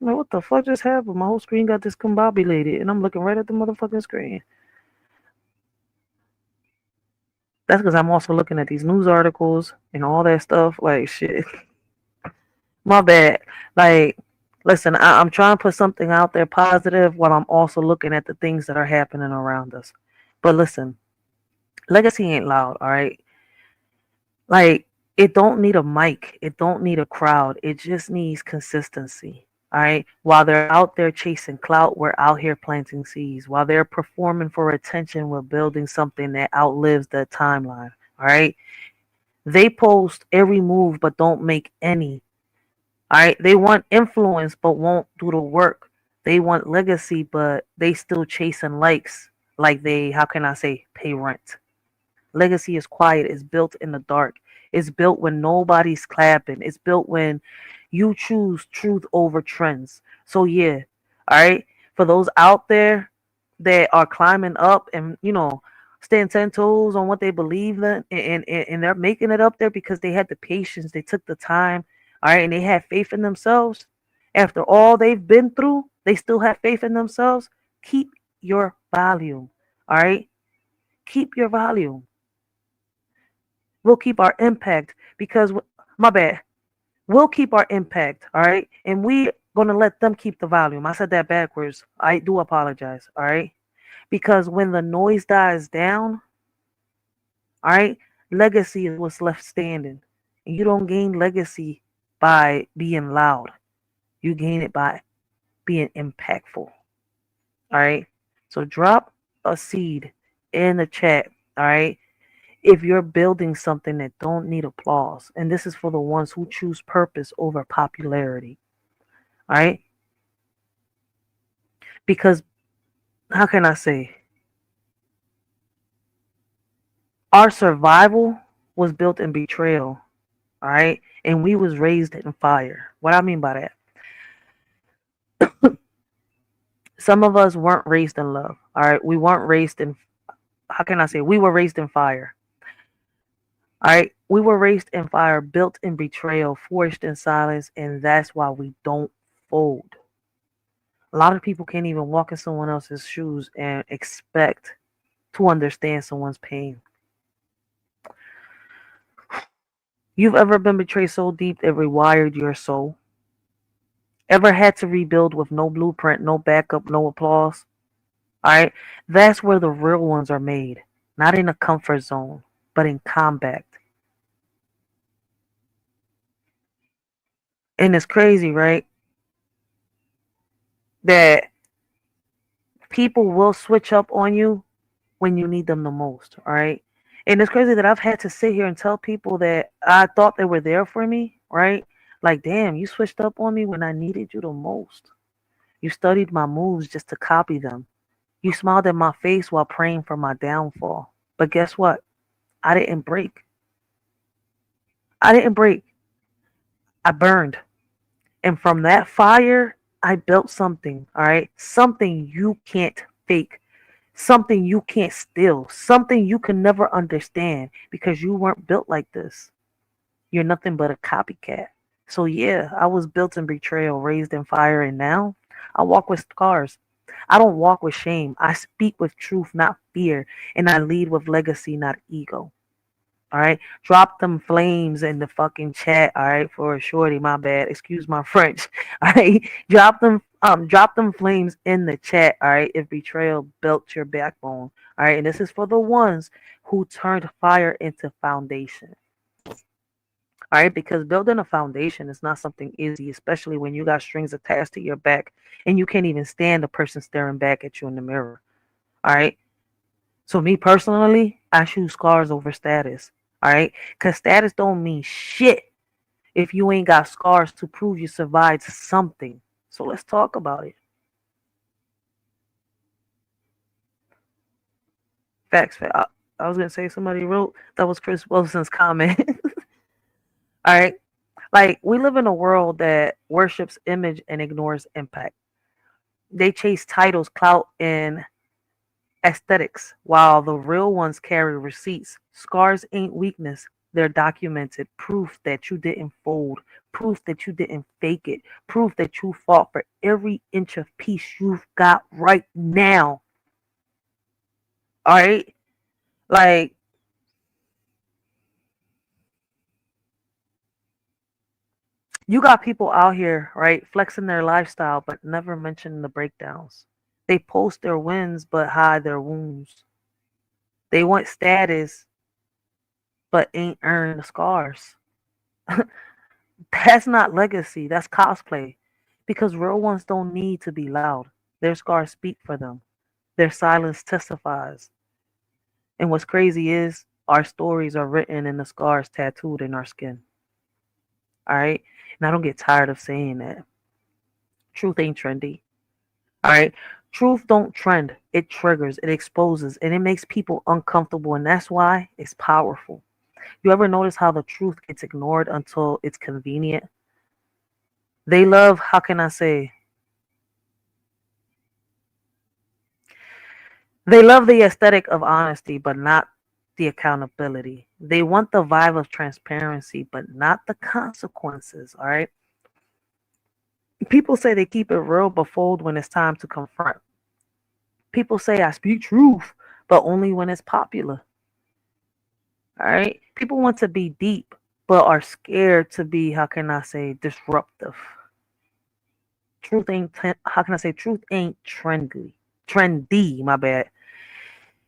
I'm like, what the fuck just happened? My whole screen got discombobulated, and I'm looking right at the motherfucking screen. That's because I'm also looking at these news articles and all that stuff. Like, shit. My bad. Like, listen, I'm trying to put something out there positive while I'm also looking at the things that are happening around us. But listen, legacy ain't loud, all right? Like, it don't need a mic. It don't need a crowd. It just needs consistency. All right. While they're out there chasing clout, we're out here planting seeds. While they're performing for attention, we're building something that outlives the timeline. All right. They post every move but don't make any. All right. They want influence but won't do the work. They want legacy but they still chasing likes like they, how can I say, pay rent. Legacy is quiet. It's built in the dark. It's built when nobody's clapping. It's built when you choose truth over trends. So yeah, all right. For those out there that are climbing up and staying 10 toes on what they believe in, and they're making it up there because they had the patience, they took the time, all right, and they had faith in themselves. After all they've been through, they still have faith in themselves. Keep your volume, all right. Keep your volume. We'll keep our impact because, my bad, we'll keep our impact, all right? And we're going to let them keep the volume. I said that backwards. I do apologize, all right? Because when the noise dies down, all right, legacy is what's left standing. And you don't gain legacy by being loud. You gain it by being impactful, all right? So drop a seed in the chat, all right? If you're building something that don't need applause, and this is for the ones who choose purpose over popularity, all right? Because, how can I say, our survival was built in betrayal, all right? And we was raised in fire. What I mean by that, some of us weren't raised in love, all right? We weren't raised in, how can I say, we were raised in fire. All right, we were raised in fire, built in betrayal, forged in silence, and that's why we don't fold. A lot of people can't even walk in someone else's shoes and expect to understand someone's pain. You've ever been betrayed so deep it rewired your soul? Ever had to rebuild with no blueprint, no backup, no applause? All right, that's where the real ones are made, not in a comfort zone, but in combat. And it's crazy, right? That people will switch up on you when you need them the most, all right? And it's crazy that I've had to sit here and tell people that I thought they were there for me, right? Like, damn, you switched up on me when I needed you the most. You studied my moves just to copy them. You smiled at my face while praying for my downfall. But guess what? I didn't break. I didn't break. I burned. And from that fire, I built something, all right? Something you can't fake, something you can't steal, something you can never understand because you weren't built like this. You're nothing but a copycat. So yeah, I was built in betrayal, raised in fire, and now I walk with scars. I don't walk with shame. I speak with truth, not fear, and I lead with legacy, not ego. All right, drop them flames in the fucking chat. All right, for Shorty, my bad. Excuse my French. All right, drop them flames in the chat. All right, if betrayal built your backbone. All right, and this is for the ones who turned fire into foundation. All right, because building a foundation is not something easy, especially when you got strings attached to your back and you can't even stand the person staring back at you in the mirror. All right, so me personally, I choose scars over status. All right, because status don't mean shit if you ain't got scars to prove you survived something. So let's talk about it. Facts. I was gonna say somebody wrote that was Chris Wilson's comment. All right, like we live in a world that worships image and ignores impact. They chase titles, clout, and aesthetics, while the real ones carry receipts. Scars ain't weakness. They're documented proof that you didn't fold, proof that you didn't fake it, proof that you fought for every inch of peace you've got right now. All right? Like, you got people out here, right, flexing their lifestyle, but never mentioning the breakdowns. They post their wins, but hide their wounds. They want status, but ain't earned the scars. That's not legacy. That's cosplay. Because real ones don't need to be loud. Their scars speak for them. Their silence testifies. And what's crazy is our stories are written and the scars tattooed in our skin. All right? And I don't get tired of saying that. Truth ain't trendy. All right? Truth don't trend. It triggers, it exposes, and it makes people uncomfortable. And that's why it's powerful. You ever notice how the truth gets ignored until it's convenient? They love, how can I say, they love the aesthetic of honesty, but not the accountability. They want the vibe of transparency, but not the consequences. All right. People say they keep it real, but fold when it's time to confront. People say I speak truth, but only when it's popular. All right. People want to be deep, but are scared to be, how can I say, disruptive. Truth ain't, how can I say, truth ain't trendy, my bad.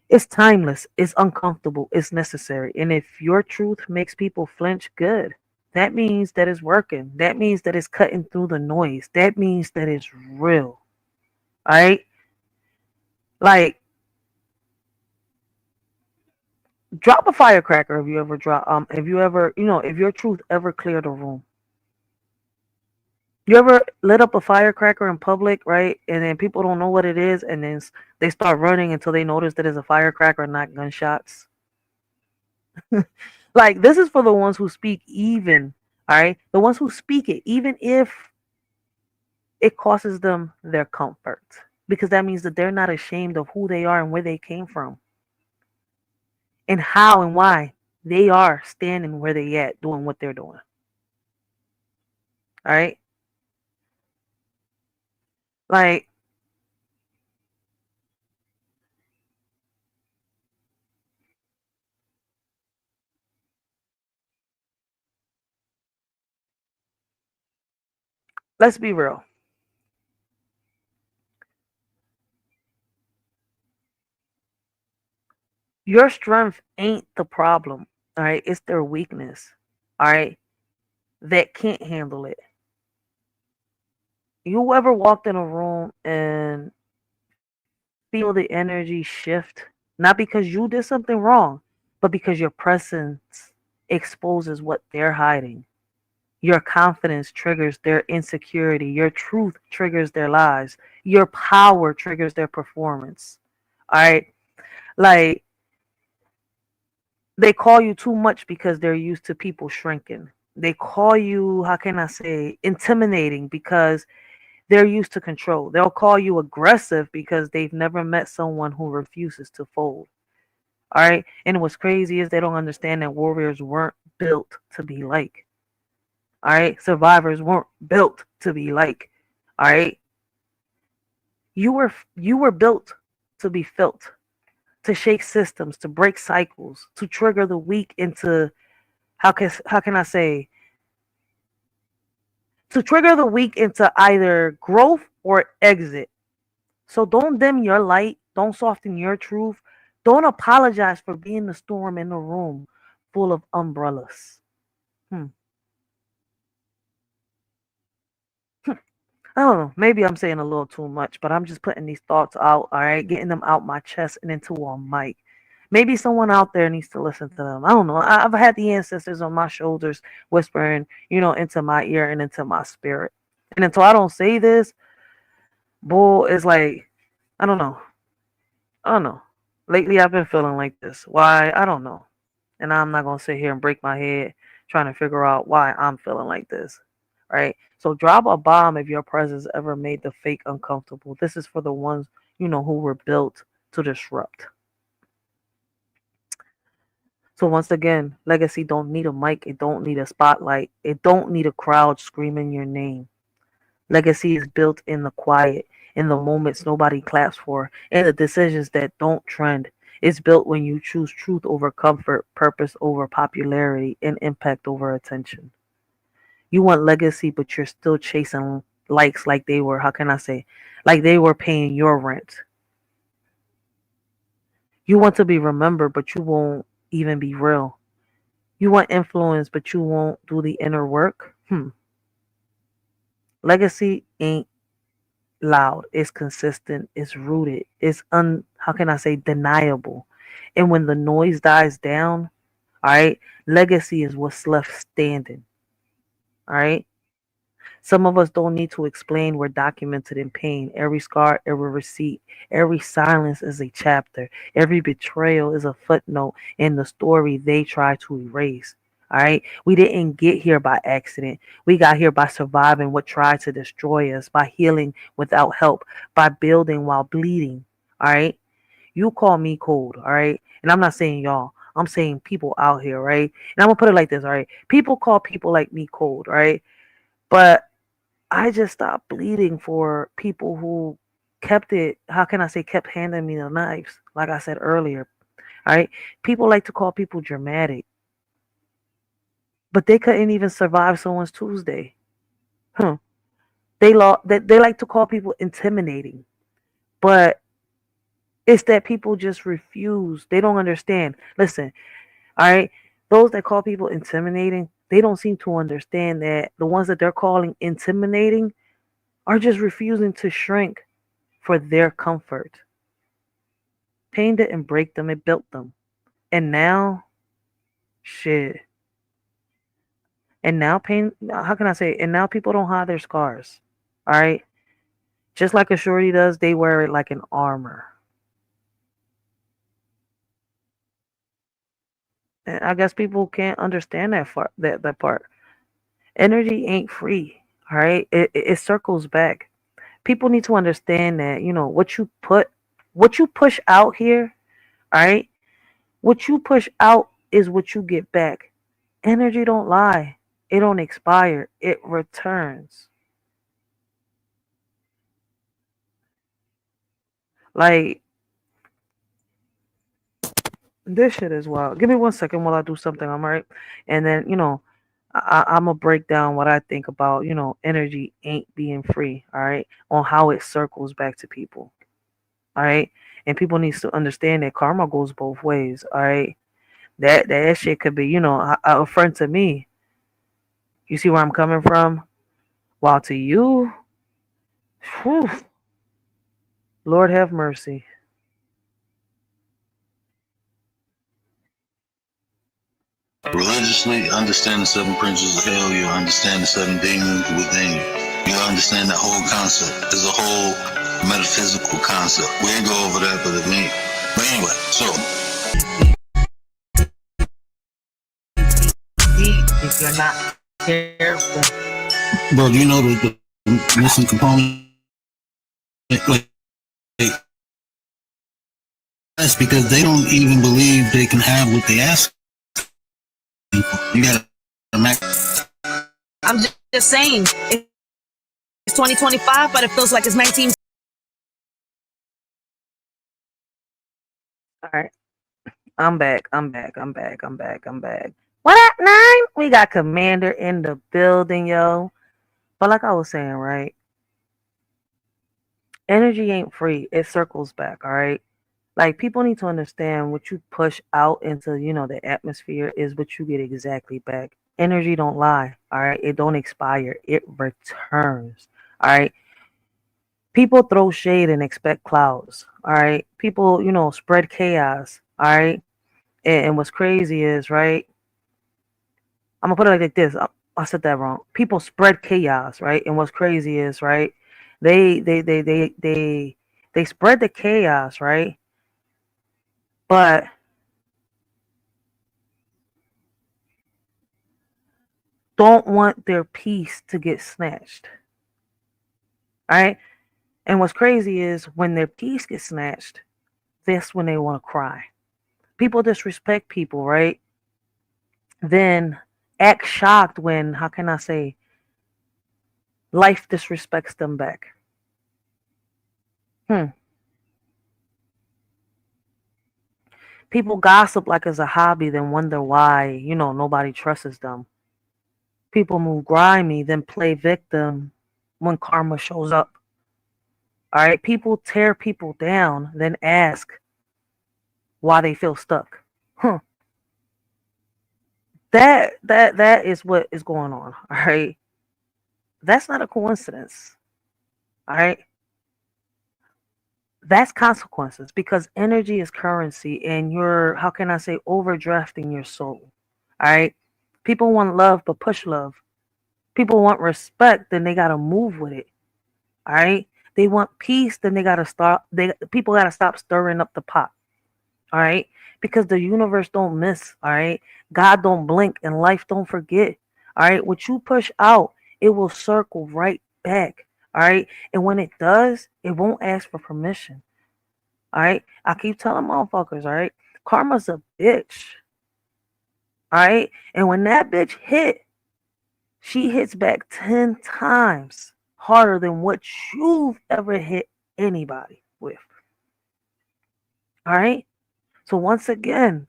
It's timeless, it's uncomfortable, it's necessary. And if your truth makes people flinch, good. That means that it's working. That means that it's cutting through the noise. That means that it's real. All right? Like, drop a firecracker if you ever if your truth ever cleared a room. You ever lit up a firecracker in public, right? And then people don't know what it is, and then they start running until they notice that it's a firecracker, not gunshots. Like, this is for the ones who speak even, all right? The ones who speak it, even if it costs them their comfort. Because that means that they're not ashamed of who they are and where they came from. And how and why they are standing where they at, doing what they're doing. All right? Like, let's be real. Your strength ain't the problem, all right? It's their weakness, all right? That can't handle it. You ever walked in a room and feel the energy shift? Not because you did something wrong, but because your presence exposes what they're hiding. Your confidence triggers their insecurity. Your truth triggers their lies. Your power triggers their performance. All right? Like, they call you too much because they're used to people shrinking. They call you, how can I say, intimidating because they're used to control. They'll call you aggressive because they've never met someone who refuses to fold. All right? And what's crazy is they don't understand that warriors weren't built to be like. All right? Survivors weren't built to be like. All right? You were built to be felt, to shake systems, to break cycles, to trigger the weak into, how can I say, to trigger the weak into either growth or exit. So don't dim your light, don't soften your truth, don't apologize for being the storm in the room full of umbrellas. I don't know, maybe I'm saying a little too much, but I'm just putting these thoughts out, all right, getting them out my chest and into a mic. Maybe someone out there needs to listen to them. I don't know. I've had the ancestors on my shoulders whispering, into my ear and into my spirit. And until I don't say this, bull is like, I don't know. Lately, I've been feeling like this. Why? I don't know. And I'm not going to sit here and break my head trying to figure out why I'm feeling like this. Right? So drop a bomb if your presence ever made the fake uncomfortable. This is for the ones, who were built to disrupt. So once again, legacy don't need a mic. It don't need a spotlight. It don't need a crowd screaming your name. Legacy is built in the quiet, in the moments nobody claps for, in the decisions that don't trend. It's built when you choose truth over comfort, purpose over popularity, and impact over attention. You want legacy, but you're still chasing likes like they were, how can I say, like they were paying your rent. You want to be remembered, but you won't even be real. You want influence, but you won't do the inner work. Legacy ain't loud. It's consistent. It's rooted. It's how can I say, deniable. And when the noise dies down, all right, legacy is what's left standing. All right. Some of us don't need to explain. We're documented in pain. Every scar, every receipt, every silence is a chapter. Every betrayal is a footnote in the story they try to erase. All right. We didn't get here by accident. We got here by surviving what tried to destroy us, by healing without help, by building while bleeding. All right. You call me cold. All right. And I'm not saying y'all. I'm saying people out here. Right. And I'm going to put it like this. All right. People call people like me cold. Right. But I just stopped bleeding for people who kept it, how can I say, kept handing me the knives, like I said earlier. All right. People like to call people dramatic, but they couldn't even survive someone's Tuesday. They like to call people intimidating, but it's that people just refuse. They don't understand. Listen, all right. Those that call people intimidating, they don't seem to understand that the ones that they're calling intimidating are just refusing to shrink for their comfort. Pain didn't break them, it built them. And now, shit. And now how can I say, and now people don't hide their scars. All right? Just like a shorty does, they wear it like an armor. And I guess people can't understand that part. Energy ain't free. All right? It circles back. People need to understand that, what you push out here, all right? What you push out is what you get back. Energy don't lie. It don't expire. It returns. Like, this shit is wild. Give me 1 second while I do something, all right? And then, I'm going to break down what I think about, energy ain't being free, all right? On how it circles back to people, all right? And people need to understand that karma goes both ways, all right? That shit could be, a friend to me. You see where I'm coming from? While to you, whew, Lord have mercy. Religiously, understand the seven principles of hell. You understand the seven demons within you. You understand that whole concept. It's a whole metaphysical concept. We ain't go over that, but anyway, so. If you're not careful. Bro, do you know the missing component? That's because they don't even believe they can have what they ask. You gotta. I'm just saying, it's 2025, but it feels like it's 19. All right. I'm back. What up, 9? We got Commander in the building, yo. But like I was saying, right? Energy ain't free. It circles back, all right? Like, people need to understand what you push out into, the atmosphere is what you get exactly back. Energy don't lie, all right? It don't expire. It returns, all right? People throw shade and expect clouds, all right? People, spread chaos, all right? And what's crazy is, right? I'm going to put it like this. I said that wrong. People spread chaos, right? And what's crazy is, right? They spread the chaos, right? But don't want their peace to get snatched. All right? And what's crazy is when their peace gets snatched, that's when they want to cry. People disrespect people, right? Then act shocked when, how can I say, life disrespects them back. People gossip like it's a hobby, then wonder why, nobody trusts them. People move grimy, then play victim when karma shows up. All right, people tear people down, then ask why they feel stuck. That is what is going on. All right. That's not a coincidence. All right. That's consequences because energy is currency and you're, how can I say, overdrafting your soul. All right. People want love, but push love. People want respect, then they gotta move with it. All right. They want peace, then they gotta stop. People gotta stop stirring up the pot. All right. Because the universe don't miss. All right. God don't blink and life don't forget. All right. What you push out, it will circle right back. All right. And when it does, it won't ask for permission. All right. I keep telling motherfuckers, all right. Karma's a bitch. All right. And when that bitch she hits back 10 times harder than what you've ever hit anybody with. All right. So once again,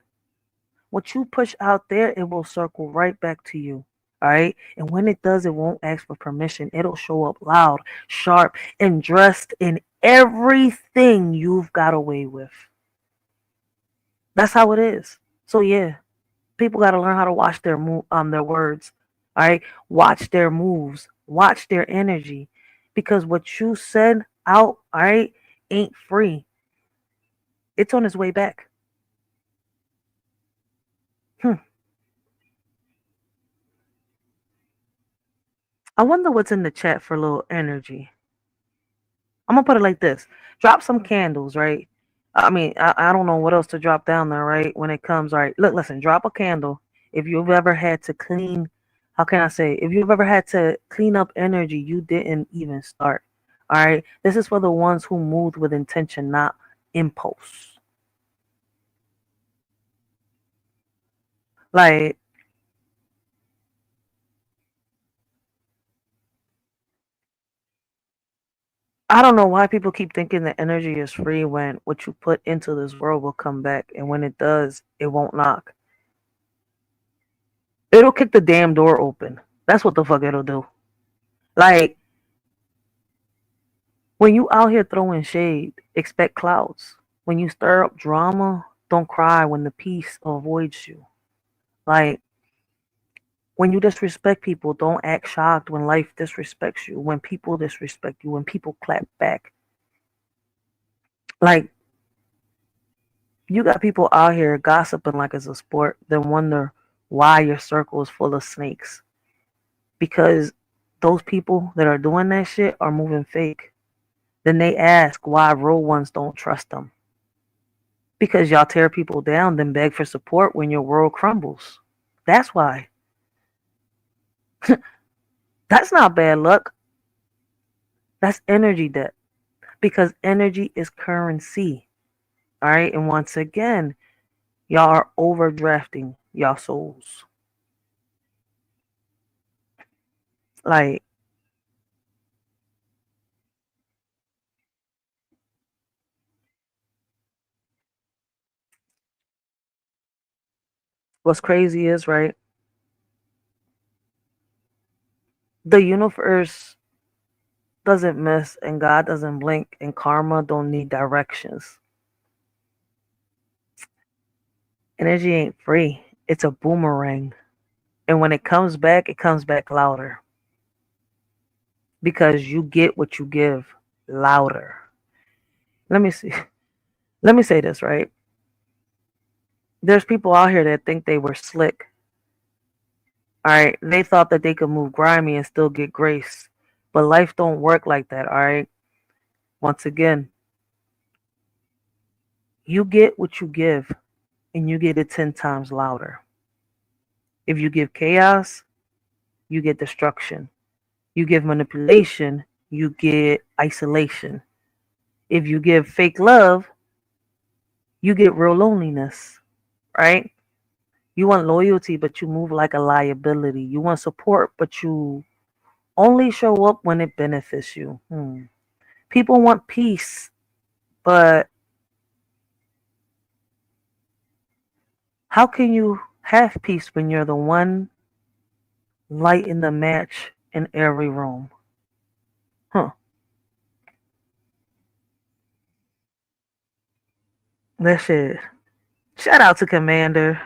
what you push out there, it will circle right back to you. All right. And when it does, it won't ask for permission. It'll show up loud, sharp, and dressed in everything you've got away with. That's how it is. So yeah, people got to learn how to watch their words. All right. Watch their moves. Watch their energy. Because what you said out, all right, ain't free. It's on its way back. I wonder what's in the chat for a little energy. I'm gonna put it like this: drop some candles, right? I mean, I don't know what else to drop down there, right? When it comes, all right. Look, listen, drop a candle. If you've ever had to clean, how can I say? If you've ever had to clean up energy you didn't even start, all right. This is for the ones who moved with intention, not impulse. Like, I don't know why people keep thinking that energy is free when what you put into this world will come back. And when it does, it won't knock. It'll kick the damn door open. That's what the fuck it'll do. Like, when you out here throwing shade, expect clouds. When you stir up drama, don't cry when the peace avoids you. Like, when you disrespect people, don't act shocked when life disrespects you, when people disrespect you, when people clap back. Like, you got people out here gossiping like it's a sport, then wonder why your circle is full of snakes. Because those people that are doing that shit are moving fake. Then they ask why real ones don't trust them. Because y'all tear people down, then beg for support when your world crumbles. That's why. That's not bad luck. That's energy debt. Because energy is currency. All right. And once again, y'all are overdrafting y'all souls. Like, what's crazy is, right? The universe doesn't miss and God doesn't blink and karma don't need directions. Energy ain't free. It's a boomerang. And when it comes back louder. Because you get what you give louder. Let me say this, right? There's people out here that think they were slick. All right. They thought that they could move grimy and still get grace. But life don't work like that, all right? Once again, you get what you give and you get it 10 times louder. If you give chaos, you get destruction. You give manipulation, you get isolation. If you give fake love, you get real loneliness, right? You want loyalty, but you move like a liability. You want support, but you only show up when it benefits you. People want peace, but how can you have peace when you're the one lighting the match in every room? That shit. Shout out to Commander.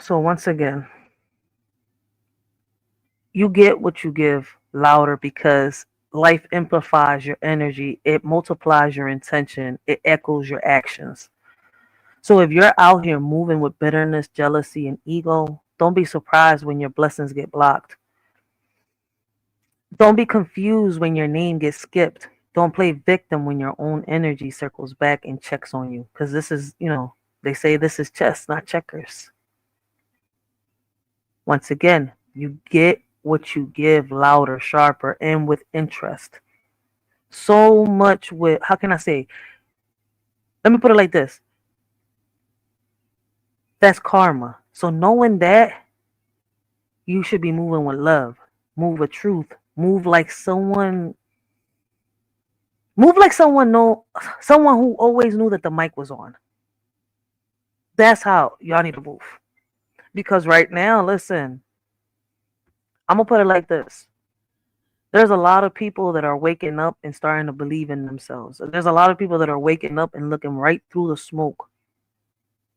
So once again, you get what you give louder because life amplifies your energy, it multiplies your intention, it echoes your actions. So if you're out here moving with bitterness, jealousy, and ego, don't be surprised when your blessings get blocked. Don't be confused when your name gets skipped. Don't play victim when your own energy circles back and checks on you. Because this is, they say this is chess, not checkers. Once again, you get what you give louder, sharper, and with interest. So much with, how can I say? Let me put it like this. That's karma. So knowing that, you should be moving with love, move with truth, move like someone someone who always knew that the mic was on. That's how y'all need to move. Because right now, listen, I'm gonna put it like this. There's a lot of people that are waking up and starting to believe in themselves. There's a lot of people that are waking up and looking right through the smoke.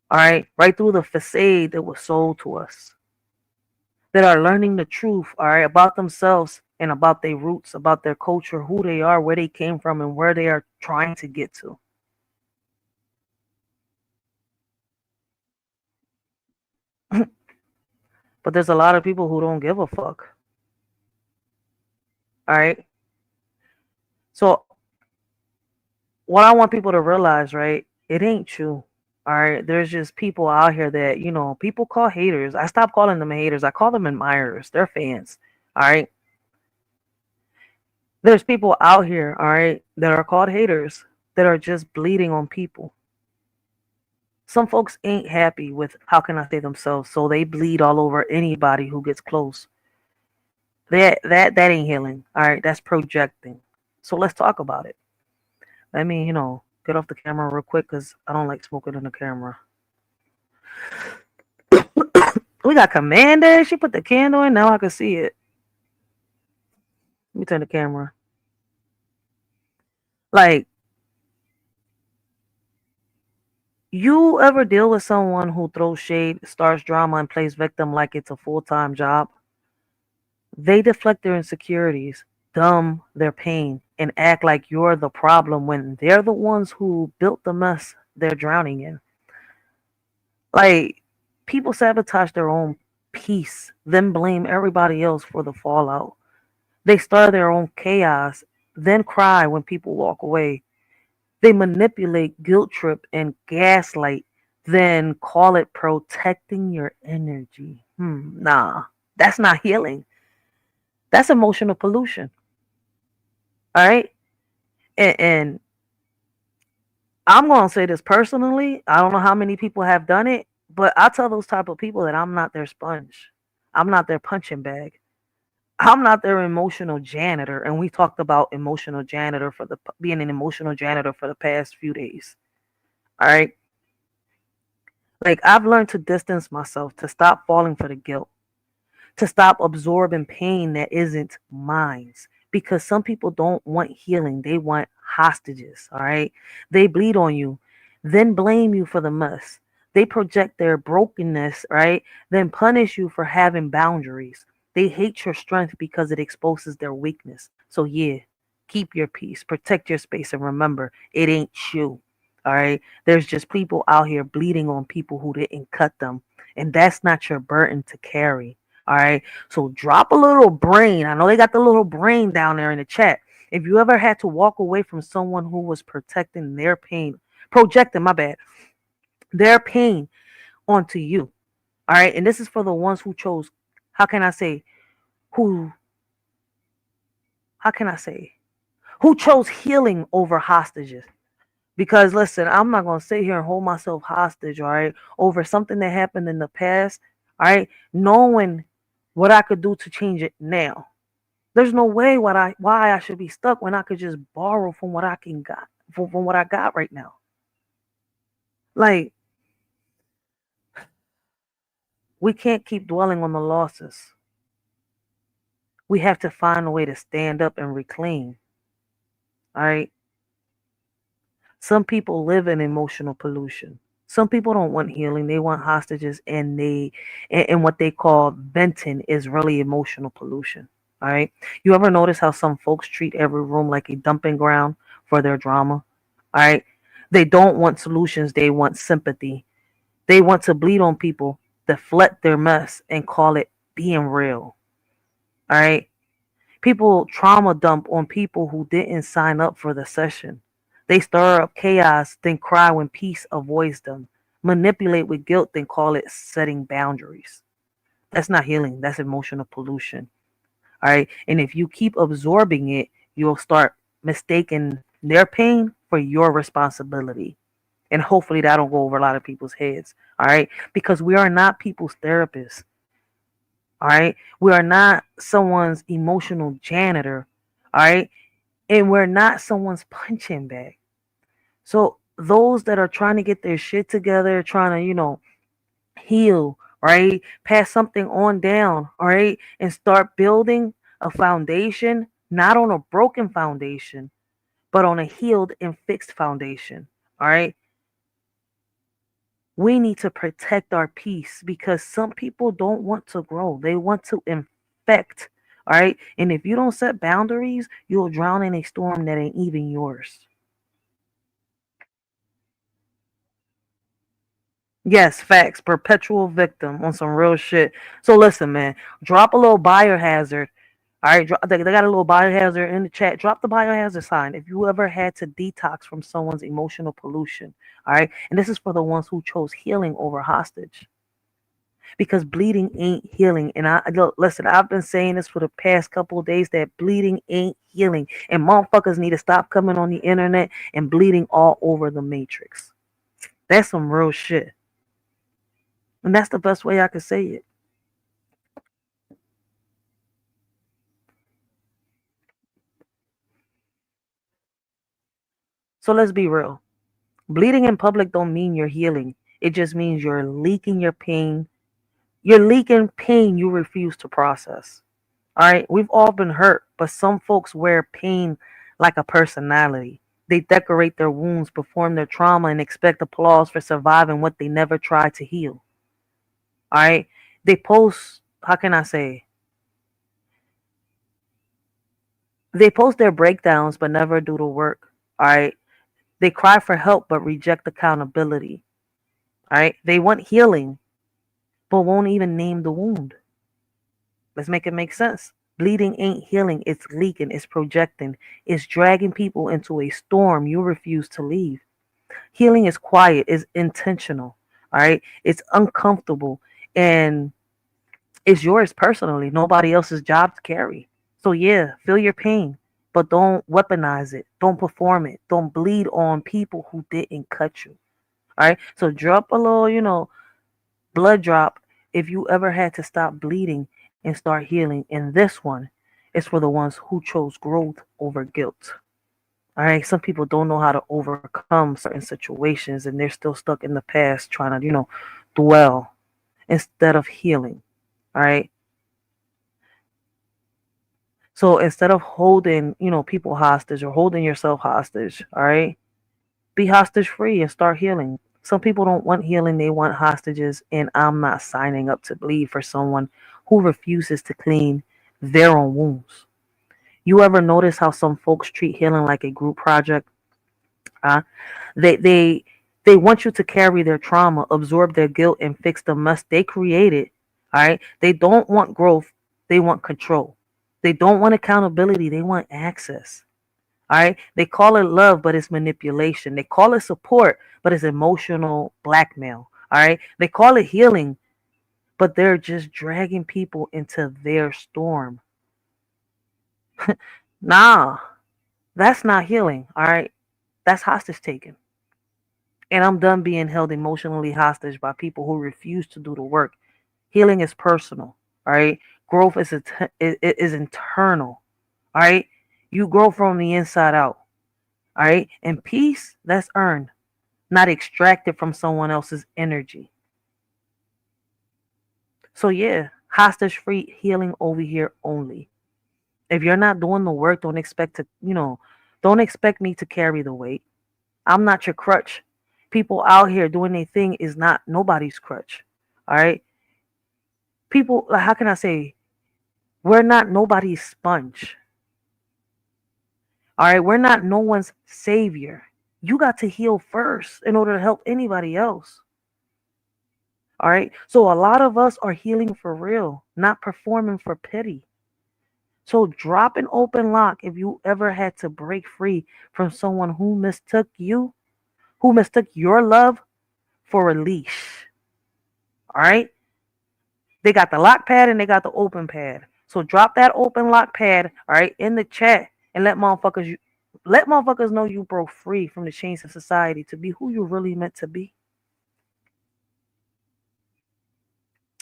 All right, right through the facade that was sold to us. That are learning the truth, all right, about themselves and about their roots, about their culture, who they are, where they came from, and where they are trying to get to. But there's a lot of people who don't give a fuck. All right. So what I want people to realize, right, it ain't you. All right. There's just people out here that, people call haters. I stopped calling them haters. I call them admirers. They're fans. All right. There's people out here, all right, that are called haters that are just bleeding on people. Some folks ain't happy with, how can I say, themselves, so they bleed all over anybody who gets close. That ain't healing. All right, that's projecting. So let's talk about it. Let me, get off the camera real quick because I don't like smoking in the camera. We got Commander. She put the candle in. Now I can see it. Let me turn the camera. Like, you ever deal with someone who throws shade, starts drama, and plays victim like it's a full-time job? They deflect their insecurities, numb their pain, and act like you're the problem when they're the ones who built the mess they're drowning in. Like, people sabotage their own peace, then blame everybody else for the fallout. They stir their own chaos, then cry when people walk away. They manipulate, guilt trip, and gaslight, then call it protecting your energy. Nah, that's not healing. That's emotional pollution. All right? And I'm going to say this personally. I don't know how many people have done it, but I tell those type of people that I'm not their sponge. I'm not their punching bag. I'm not their emotional janitor. And we talked about emotional janitor being an emotional janitor for the past few days. All right. Like, I've learned to distance myself, to stop falling for the guilt, to stop absorbing pain that isn't mine. Because some people don't want healing. They want hostages. All right. They bleed on you, then blame you for the mess. They project their brokenness, right? Then punish you for having boundaries. They hate your strength because it exposes their weakness. So yeah, keep your peace, protect your space, and remember, it ain't you. All right. There's just people out here bleeding on people who didn't cut them. And that's not your burden to carry. All right. So drop a little brain. I know they got the little brain down there in the chat. If you ever had to walk away from someone who was projecting their pain onto you. All right. And this is for the ones who chose, who chose healing over hostages. Because listen, I'm not going to sit here and hold myself hostage, all right, over something that happened in the past, all right, knowing what I could do to change it now. There's no way why I should be stuck when I could just borrow from what I got right now. Like, we can't keep dwelling on the losses. We have to find a way to stand up and reclaim. All right. Some people live in emotional pollution. Some people don't want healing. They want hostages, and what they call venting is really emotional pollution. All right. You ever notice how some folks treat every room like a dumping ground for their drama? All right. They don't want solutions. They want sympathy. They want to bleed on people, deflect their mess, and call it being real. All right. People trauma dump on people who didn't sign up for the session. They stir up chaos, then cry when peace avoids them. Manipulate with guilt, then call it setting boundaries. That's not healing. That's emotional pollution. All right. And if you keep absorbing it, you'll start mistaking their pain for your responsibility. And hopefully that'll go over a lot of people's heads. All right. Because we are not people's therapists. All right. We are not someone's emotional janitor. All right. And we're not someone's punching bag. So those that are trying to get their shit together, trying to, heal, right? Pass something on down, all right? And start building a foundation, not on a broken foundation, but on a healed and fixed foundation, all right? We need to protect our peace because some people don't want to grow. They want to infect, all right? And if you don't set boundaries, you'll drown in a storm that ain't even yours. Yes, facts. Perpetual victim on some real shit. So listen, man, drop a little biohazard. All right, they got a little biohazard in the chat. Drop the biohazard sign if you ever had to detox from someone's emotional pollution. All right, and this is for the ones who chose healing over hostage. Because bleeding ain't healing. And listen, I've been saying this for the past couple of days that bleeding ain't healing. And motherfuckers need to stop coming on the internet and bleeding all over the matrix. That's some real shit. And that's the best way I could say it. So let's be real. Bleeding in public don't mean you're healing. It just means you're leaking your pain. You're leaking pain you refuse to process. All right. We've all been hurt, but some folks wear pain like a personality. They decorate their wounds, perform their trauma, and expect applause for surviving what they never tried to heal. All right. They post, how can I say? They post their breakdowns, but never do the work. All right. They cry for help, but reject accountability. All right. They want healing, but won't even name the wound. Let's make it make sense. Bleeding ain't healing. It's leaking. It's projecting. It's dragging people into a storm you refuse to leave. Healing is quiet. It's intentional. All right. It's uncomfortable. And it's yours personally. Nobody else's job to carry. So yeah, feel your pain, but don't weaponize it. Don't perform it. Don't bleed on people who didn't cut you. All right. So drop a little, blood drop if you ever had to stop bleeding and start healing. And this one is for the ones who chose growth over guilt. All right. Some people don't know how to overcome certain situations and they're still stuck in the past trying to, dwell instead of healing. All right. So instead of holding, people hostage or holding yourself hostage, all right, be hostage free and start healing. Some people don't want healing. They want hostages. And I'm not signing up to bleed for someone who refuses to clean their own wounds. You ever notice how some folks treat healing like a group project? They want you to carry their trauma, absorb their guilt, and fix the mess they created. All right. They don't want growth. They want control. They don't want accountability. They want access. All right. They call it love, but it's manipulation. They call it support, but it's emotional blackmail. All right. They call it healing, but they're just dragging people into their storm. Nah, that's not healing. All right. That's hostage taking. And I'm done being held emotionally hostage by people who refuse to do the work. Healing is personal. All right. Growth is internal. All right. You grow from the inside out. All right. And peace, that's earned, not extracted from someone else's energy. So yeah, hostage free healing over here only. If you're not doing the work, don't expect me to carry the weight. I'm not your crutch. People out here doing their thing is not nobody's crutch. All right. People, like, how can I say, we're not nobody's sponge. All right. We're not no one's savior. You got to heal first in order to help anybody else. All right. So a lot of us are healing for real, not performing for pity. So drop an open lock if you ever had to break free from someone who mistook your love for a leash. All right. They got the lock pad and they got the open pad. So drop that open lock pad, all right, in the chat and let motherfuckers know you broke free from the chains of society to be who you really meant to be.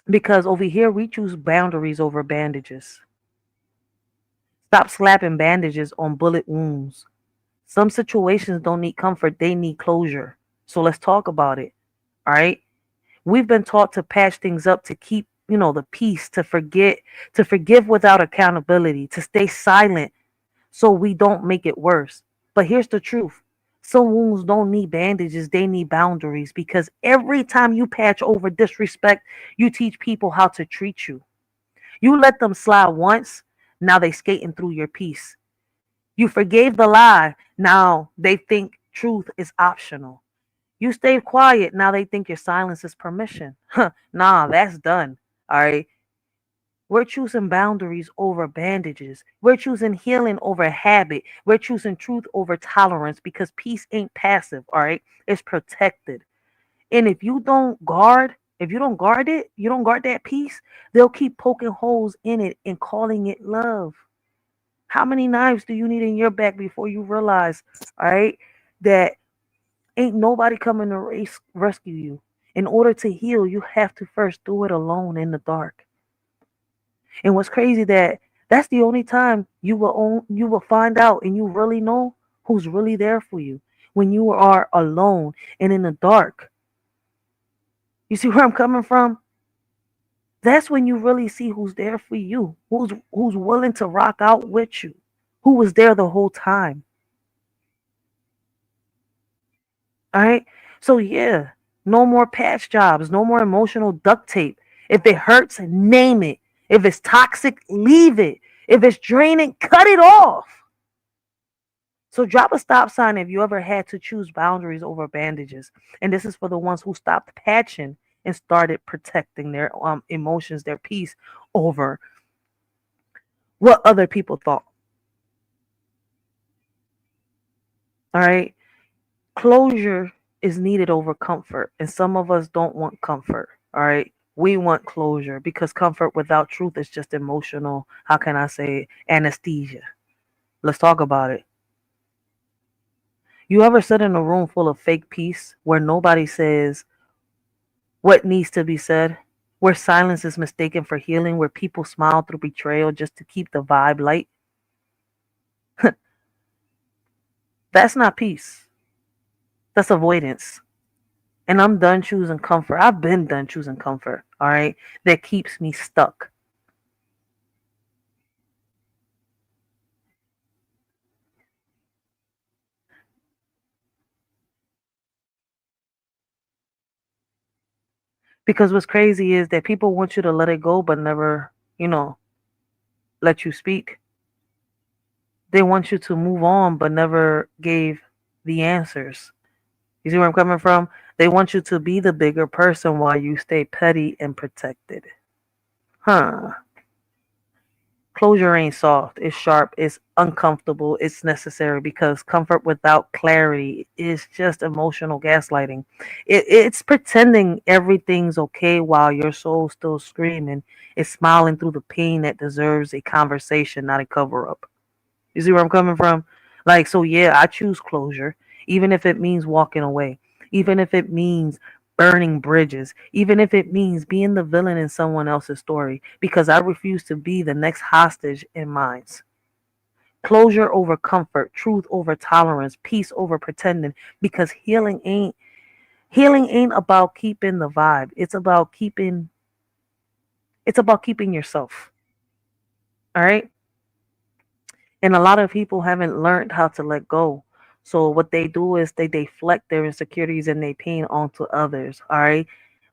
Because over here we choose boundaries over bandages. Stop slapping bandages on bullet wounds. Some situations don't need comfort, they need closure. So let's talk about it. All right. We've been taught to patch things up, to keep, the peace, to forgive without accountability, to stay silent so we don't make it worse. But here's the truth. Some wounds don't need bandages, they need boundaries, because every time you patch over disrespect, you teach people how to treat you. You let them slide once, now they skating through your peace. You forgave the lie, now they think truth is optional. You stayed quiet, now they think your silence is permission. Nah, that's done. All right. We're choosing boundaries over bandages. We're choosing healing over habit. We're choosing truth over tolerance, because peace ain't passive. All right. It's protected. And if you don't guard it, you don't guard that peace, they'll keep poking holes in it and calling it love. How many knives do you need in your back before you realize, all right, that ain't nobody coming to rescue you? In order to heal, you have to first do it alone in the dark. And what's crazy, that's the only time you will find out and you really know who's really there for you, when you are alone and in the dark. You see where I'm coming from? That's when you really see who's there for you, who's willing to rock out with you, who was there the whole time. All right. So yeah, no more patch jobs, no more emotional duct tape. If it hurts, name it. If it's toxic, leave it. If it's draining, cut it off. So drop a stop sign if you ever had to choose boundaries over bandages. And this is for the ones who stopped patching and started protecting their emotions, their peace, over what other people thought. All right. Closure is needed over comfort, and some of us don't want comfort. All right. We want closure, because comfort without truth is just emotional, how can I say, anesthesia. Let's talk about it. You ever sit in a room full of fake peace where nobody says what needs to be said, where silence is mistaken for healing, where people smile through betrayal just to keep the vibe light? That's not peace. That's avoidance. And I'm done choosing comfort. I've been done choosing comfort, all right? That keeps me stuck. Because what's crazy is that people want you to let it go, but never, let you speak. They want you to move on, but never gave the answers. You see where I'm coming from? They want you to be the bigger person while you stay petty and protected. Closure ain't soft. It's sharp. It's uncomfortable. It's necessary, because comfort without clarity is just emotional gaslighting. It's pretending everything's okay while your soul's still screaming. It's smiling through the pain that deserves a conversation, not a cover up. You see where I'm coming from? Like, so yeah, I choose closure, even if it means walking away, even if it means burning bridges, even if it means being the villain in someone else's story, because I refuse to be the next hostage in mine. Closure over comfort, truth over tolerance, peace over pretending, because healing ain't about keeping the vibe. It's about keeping yourself. All right? And a lot of people haven't learned how to let go. So what they do is they deflect their insecurities and their pain onto others, all right?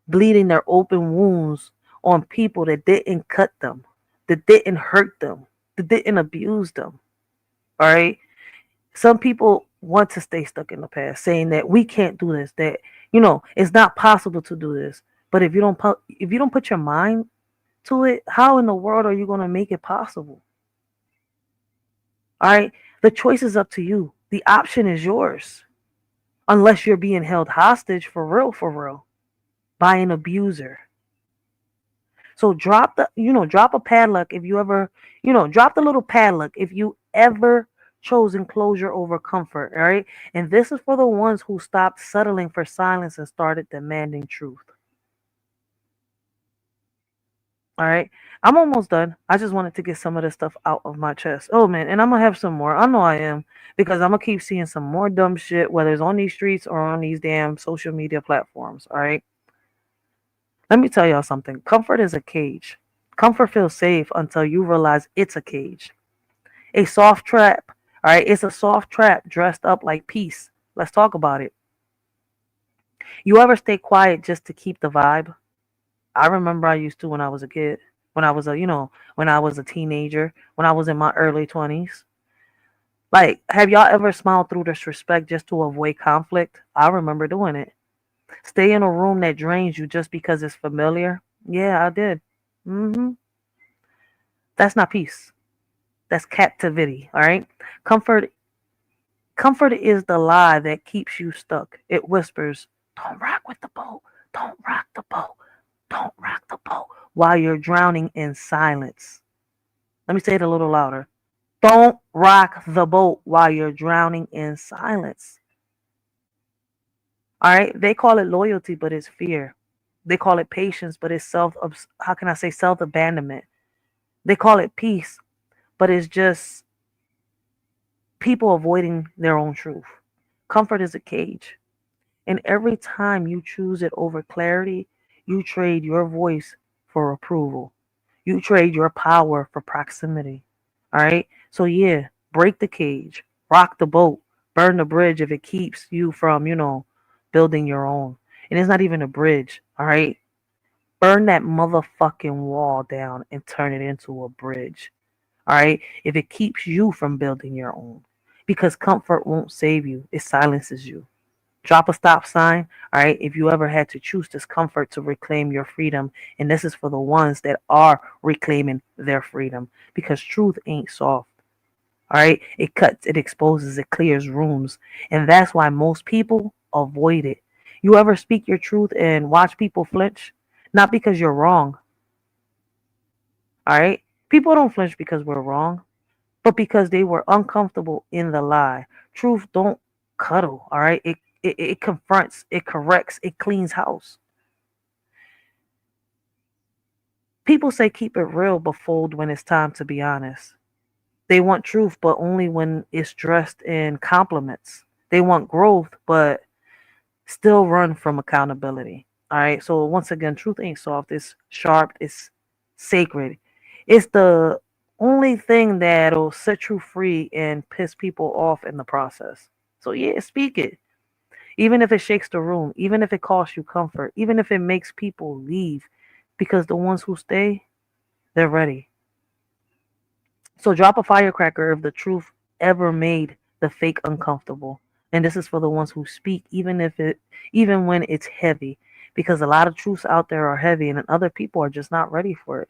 Bleeding their open wounds on people that didn't cut them, that didn't hurt them, that didn't abuse them, all right? Some people want to stay stuck in the past, saying that we can't do this, that, it's not possible to do this. But if you don't put your mind to it, how in the world are you going to make it possible? All right? The choice is up to you. The option is yours. Unless you're being held hostage for real, by an abuser. So drop a padlock if you ever, drop the little padlock if you ever chose enclosure over comfort, all right? And this is for the ones who stopped settling for silence and started demanding truth. All right, I'm almost done. I just wanted to get some of this stuff out of my chest. Oh man, and I'm gonna have some more. I know I am, because I'm gonna keep seeing some more dumb shit, whether it's on these streets or on these damn social media platforms. All right, let me tell y'all something. Comfort is a cage. Comfort feels safe until you realize it's a cage. A soft trap. All right, it's a soft trap dressed up like peace. Let's talk about it. You ever stay quiet just to keep the vibe? I remember I used to when I was a kid, when I was a teenager, when I was in my early 20s. Like, have y'all ever smiled through disrespect just to avoid conflict? I remember doing it. Stay in a room that drains you just because it's familiar? Yeah, I did. That's not peace. That's captivity, all right? Comfort is the lie that keeps you stuck. It whispers, don't rock with the boat. Don't rock the boat. Don't rock the boat, while you're drowning in silence. Let me say it a little louder. Don't rock the boat while you're drowning in silence. All right? They call it loyalty, but it's fear. They call it patience, but it's self-abandonment. They call it peace, but it's just people avoiding their own truth. Comfort is a cage. And every time you choose it over clarity, you trade your voice for approval. You trade your power for proximity. All right? So yeah, break the cage, rock the boat, burn the bridge if it keeps you from, building your own. And it's not even a bridge, all right? Burn that motherfucking wall down and turn it into a bridge. All right? If it keeps you from building your own. Because comfort won't save you, it silences you. Drop a stop sign, all right, if you ever had to choose discomfort to reclaim your freedom. And this is for the ones that are reclaiming their freedom. Because truth ain't soft, all right? It cuts, it exposes, it clears rooms. And that's why most people avoid it. You ever speak your truth and watch people flinch? Not because you're wrong, all right? People don't flinch because we're wrong, but because they were uncomfortable in the lie. Truth don't cuddle, all right? It confronts, it corrects, it cleans house. People say keep it real but fold when it's time to be honest. They want truth, but only when it's dressed in compliments. They want growth, but still run from accountability. All right. So once again, truth ain't soft. It's sharp. It's sacred. It's the only thing that'll set you free and piss people off in the process. So yeah, speak it. Even if it shakes the room, even if it costs you comfort, even if it makes people leave, because the ones who stay, they're ready. So drop a firecracker if the truth ever made the fake uncomfortable. And this is for the ones who speak, even when it's heavy, because a lot of truths out there are heavy and other people are just not ready for it.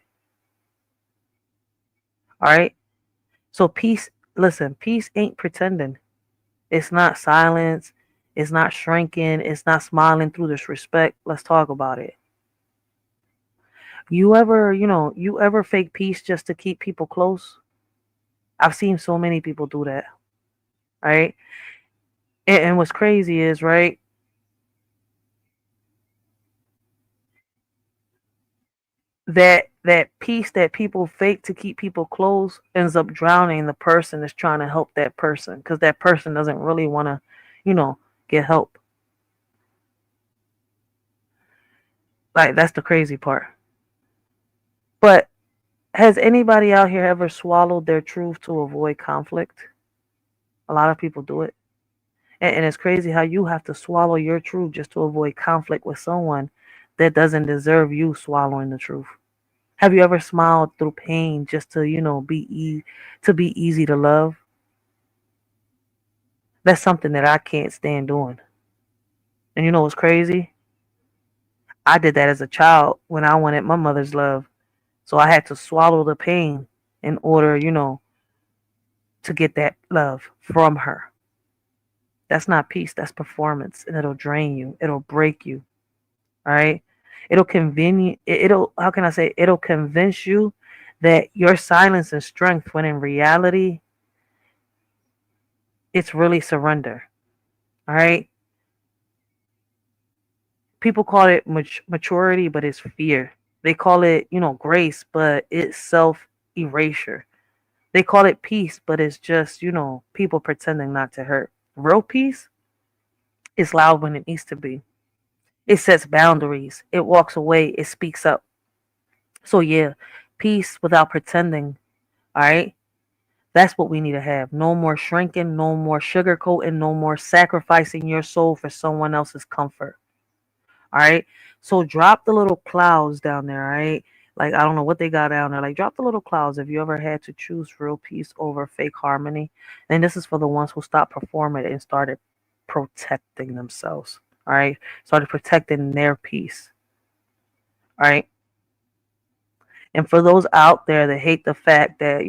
All right. So peace ain't pretending. It's not silence. It's not shrinking. It's not smiling through disrespect. Let's talk about it. You ever fake peace just to keep people close? I've seen so many people do that. Right? And what's crazy is, right, that peace that people fake to keep people close ends up drowning the person that's trying to help that person, because that person doesn't really want to, get help. Like, that's the crazy part. But has anybody out here ever swallowed their truth to avoid conflict? A lot of people do it. And it's crazy how you have to swallow your truth just to avoid conflict with someone that doesn't deserve you swallowing the truth. Have you ever smiled through pain just to, be easy to love? That's something that I can't stand doing. And you know what's crazy? I did that as a child when I wanted my mother's love. So I had to swallow the pain in order, to get that love from her. That's not peace, that's performance, and it'll drain you. It'll break you. All right? It'll how can I say, it'll convince you that your silence is strength when in reality it's really surrender. All right? People call it maturity, but it's fear. They call it, grace, but it's self erasure. They call it peace, but it's just, people pretending not to hurt. Real peace is loud when it needs to be. It sets boundaries. It walks away. It speaks up. So yeah, peace without pretending. All right. That's what we need to have. No more shrinking, no more sugarcoating, no more sacrificing your soul for someone else's comfort. All right. So drop the little clouds down there. All right. Like, I don't know what they got down there. Like, drop the little clouds if you ever had to choose real peace over fake harmony. And this is for the ones who stopped performing and started protecting themselves. All right. Started protecting their peace. All right. And for those out there that hate the fact that,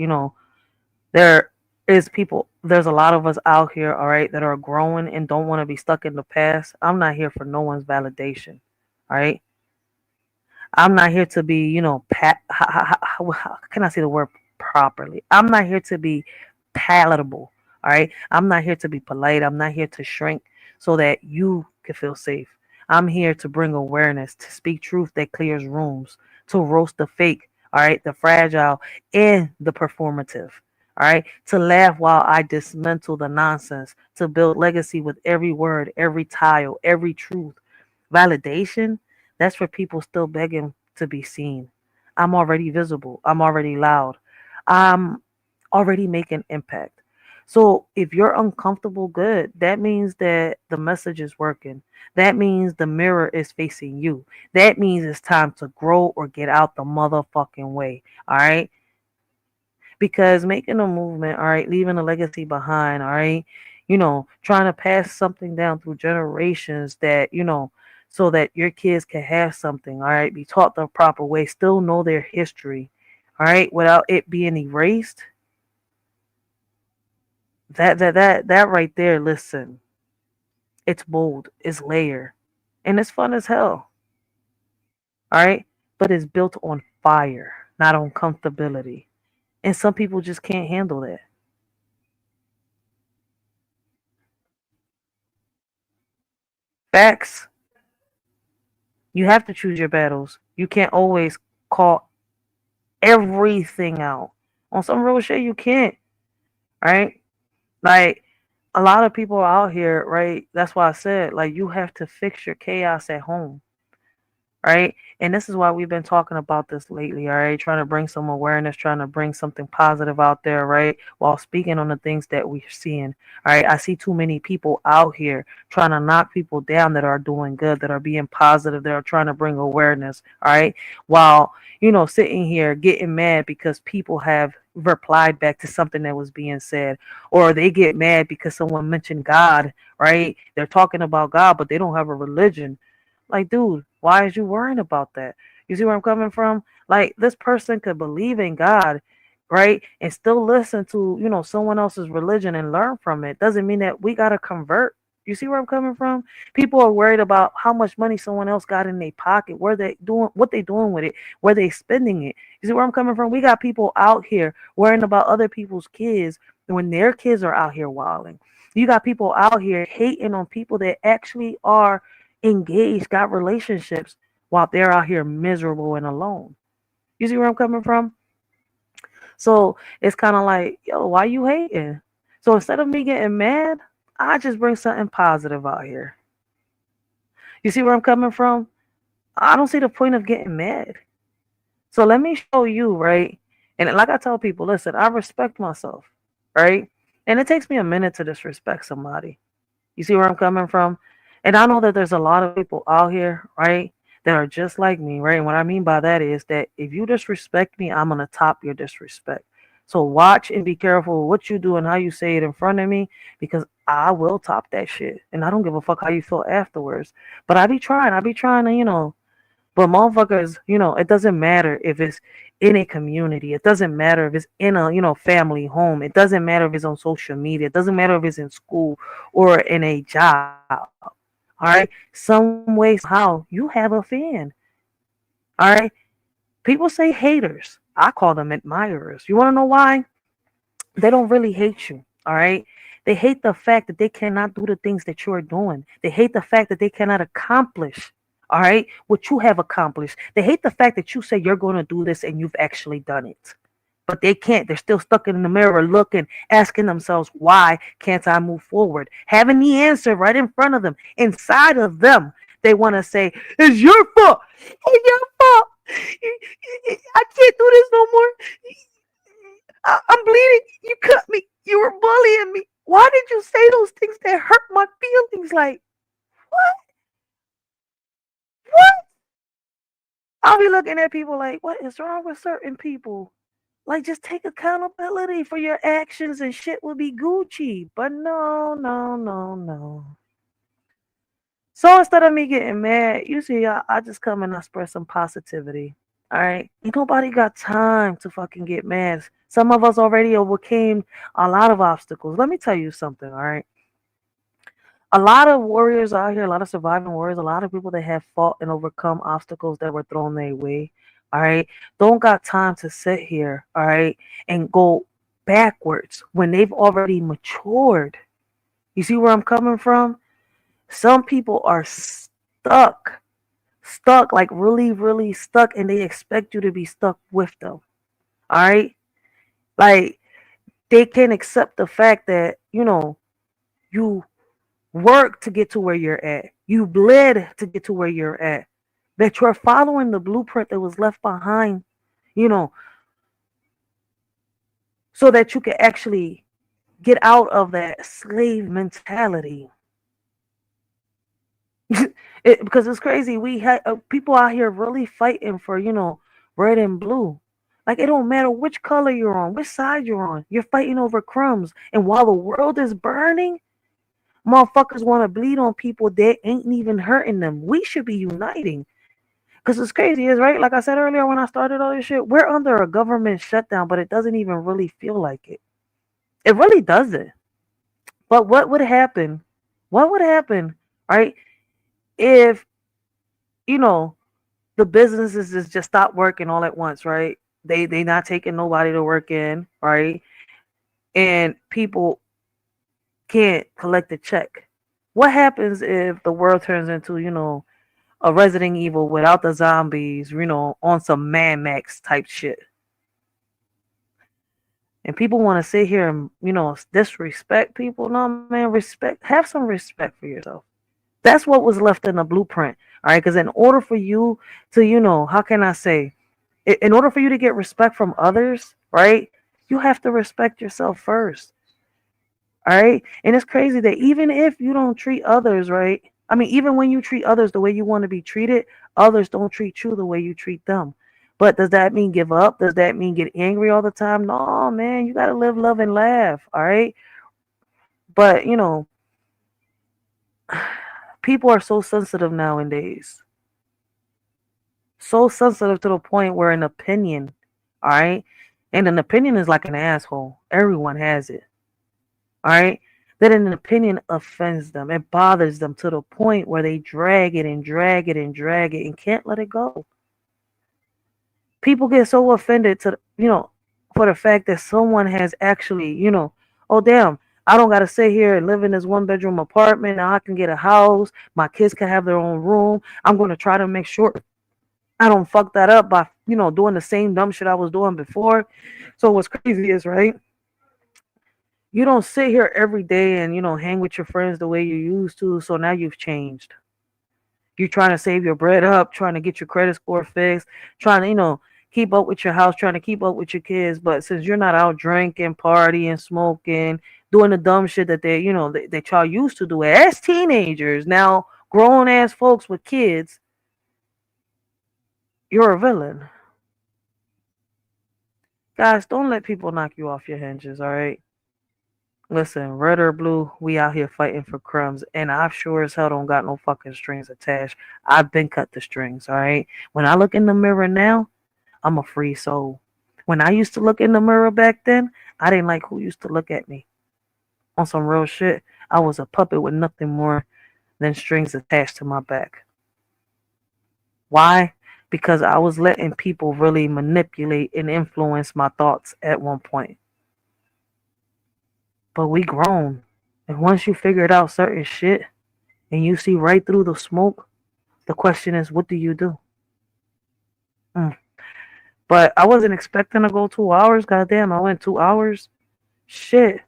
there's a lot of us out here, all right, that are growing and don't want to be stuck in the past. I'm not here for no one's validation. All right. I'm not here to be, how can I say the word properly? I'm not here to be palatable. All right. I'm not here to be polite. I'm not here to shrink so that you can feel safe. I'm here to bring awareness, to speak truth that clears rooms, to roast the fake, all right, the fragile and the performative. All right. To laugh while I dismantle the nonsense, to build legacy with every word, every tile, every truth. Validation, that's for people still begging to be seen. I'm already visible. I'm already loud. I'm already making impact. So if you're uncomfortable, good. That means that the message is working. That means the mirror is facing you. That means it's time to grow or get out the motherfucking way. All right. Because making a movement, all right, leaving a legacy behind, all right, trying to pass something down through generations that, so that your kids can have something, all right, be taught the proper way, still know their history, all right, without it being erased. That right there, listen, it's bold, it's layer, and it's fun as hell, all right, but it's built on fire, not on comfortability. And some people just can't handle that. Facts. You have to choose your battles. You can't always call everything out. On some real shit, you can't. Right? Like, a lot of people out here, right? That's why I said, like, you have to fix your chaos at home. Right? And this is why we've been talking about this lately, all right? Trying to bring some awareness, trying to bring something positive out there, right? While speaking on the things that we're seeing, all right? I see too many people out here trying to knock people down that are doing good, that are being positive, that are trying to bring awareness, all right? While, sitting here getting mad because people have replied back to something that was being said, or they get mad because someone mentioned God, right? They're talking about God, but they don't have a religion. Like, dude, why is you worrying about that? You see where I'm coming from? Like, this person could believe in God, right? And still listen to, someone else's religion and learn from it. Doesn't mean that we got to convert. You see where I'm coming from? People are worried about how much money someone else got in their pocket, where they doing, what they doing with it, where they spending it. You see where I'm coming from? We got people out here worrying about other people's kids when their kids are out here wilding. You got people out here hating on people that actually are engaged, got relationships, while they're out here miserable and alone. You see where I'm coming from? So it's kind of like, yo, why you hating? So instead of me getting mad, I just bring something positive out here. You see where I'm coming from? I don't see the point of getting mad. So let me show you, right? And like I tell people, listen, I respect myself, right? And it takes me a minute to disrespect somebody. You see where I'm coming from? And I know that there's a lot of people out here, right, that are just like me, right? And what I mean by that is that if you disrespect me, I'm going to top your disrespect. So watch and be careful what you do and how you say it in front of me, because I will top that shit. And I don't give a fuck how you feel afterwards. But I be trying to, but motherfuckers, it doesn't matter if it's in a community. It doesn't matter if it's in a, family home. It doesn't matter if it's on social media. It doesn't matter if it's in school or in a job. All right. Some way, somehow, you have a fan. All right. People say haters. I call them admirers. You want to know why? They don't really hate you. All right. They hate the fact that they cannot do the things that you're doing. They hate the fact that they cannot accomplish, all right, what you have accomplished. They hate the fact that you say you're going to do this and you've actually done it. But they can't. They're still stuck in the mirror looking, asking themselves, why can't I move forward? Having the answer right in front of them. Inside of them, they want to say, it's your fault. It's your fault. I can't do this no more. I'm bleeding. You cut me. You were bullying me. Why did you say those things that hurt my feelings? Like, what? What? I'll be looking at people like, what is wrong with certain people? Like, just take accountability for your actions and shit will be Gucci. But no. So instead of me getting mad, usually I just come and I spread some positivity. All right? Ain't nobody got time to fucking get mad. Some of us already overcame a lot of obstacles. Let me tell you something, all right? A lot of warriors out here, a lot of surviving warriors, a lot of people that have fought and overcome obstacles that were thrown their way, all right, don't got time to sit here, all right, and go backwards when they've already matured. You see where I'm coming from? Some people are stuck, like really, really stuck, and they expect you to be stuck with them, all right? Like, they can't accept the fact that, you work to get to where you're at. You bled to get to where you're at. That you're following the blueprint that was left behind, so that you can actually get out of that slave mentality. Because it's crazy. We had people out here really fighting for, red and blue. Like, it don't matter which color you're on, which side you're on. You're fighting over crumbs. And while the world is burning, motherfuckers want to bleed on people that ain't even hurting them. We should be uniting. Because it's crazy, is right? Like I said earlier when I started all this shit, we're under a government shutdown, but it doesn't even really feel like it. It really doesn't. But what would happen? What would happen, right, if, the businesses just stop working all at once, right? They not taking nobody to work in, right? And people can't collect a check. What happens if the world turns into, a Resident Evil without the zombies, on some Mad Max type shit? And people want to sit here and, disrespect people. No, man, have some respect for yourself. That's what was left in the blueprint. All right. Because in order for you to, how can I say, in order for you to get respect from others, right, you have to respect yourself first. All right. And it's crazy that even if you don't treat others right, I mean, even when you treat others the way you want to be treated, others don't treat you the way you treat them. But does that mean give up? Does that mean get angry all the time? No, man, you got to live, love, and laugh. All right. But, people are so sensitive nowadays. So sensitive to the point where an opinion, all right, and an opinion is like an asshole. Everyone has it. All right. That an opinion offends them. It bothers them to the point where they drag it and can't let it go. People get so offended to, for the fact that someone has actually, oh, damn, I don't got to sit here and live in this 1-bedroom apartment. Now I can get a house. My kids can have their own room. I'm going to try to make sure I don't fuck that up by, doing the same dumb shit I was doing before. So what's crazy is, right, you don't sit here every day and, hang with your friends the way you used to. So now you've changed. You're trying to save your bread up, trying to get your credit score fixed, trying to, keep up with your house, trying to keep up with your kids. But since you're not out drinking, partying, smoking, doing the dumb shit that they, that y'all used to do as teenagers, now grown ass folks with kids, you're a villain. Guys, don't let people knock you off your hinges, all right? Listen, red or blue, we out here fighting for crumbs, and I sure as hell don't got no fucking strings attached. I've been cut the strings, all right? When I look in the mirror now, I'm a free soul. When I used to look in the mirror back then, I didn't like who used to look at me. On some real shit, I was a puppet with nothing more than strings attached to my back. Why? Because I was letting people really manipulate and influence my thoughts at one point. But we grown. And once you figured out certain shit and you see right through the smoke, the question is, what do you do? But I wasn't expecting to go 2 hours. Goddamn, I went 2 hours. Shit.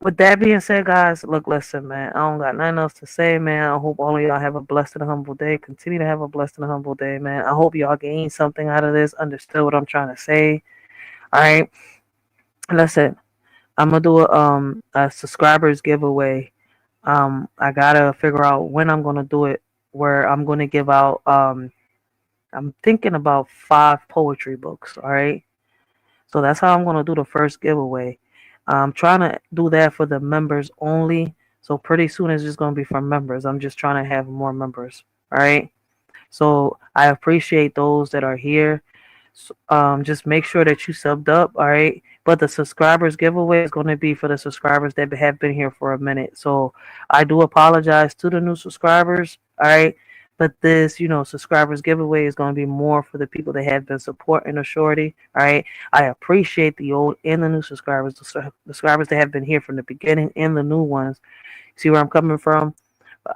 With that being said, guys, look, listen, man. I don't got nothing else to say, man. I hope all of y'all have a blessed and humble day. Continue to have a blessed and humble day, man. I hope y'all gain something out of this, understood what I'm trying to say. All right. Listen, I'm going to do a subscribers giveaway. I got to figure out when I'm going to do it, where I'm going to give out, I'm thinking about 5 poetry books. All right. So that's how I'm going to do the first giveaway. I'm trying to do that for the members only. So pretty soon it's just going to be for members. I'm just trying to have more members. All right. So I appreciate those that are here. Just make sure that you subbed up. All right. But the subscribers giveaway is going to be for the subscribers that have been here for a minute. So I do apologize to the new subscribers. All right. But this, subscribers giveaway is going to be more for the people that have been supporting the Shorty. All right. I appreciate the old and the new subscribers, the subscribers that have been here from the beginning and the new ones. See where I'm coming from?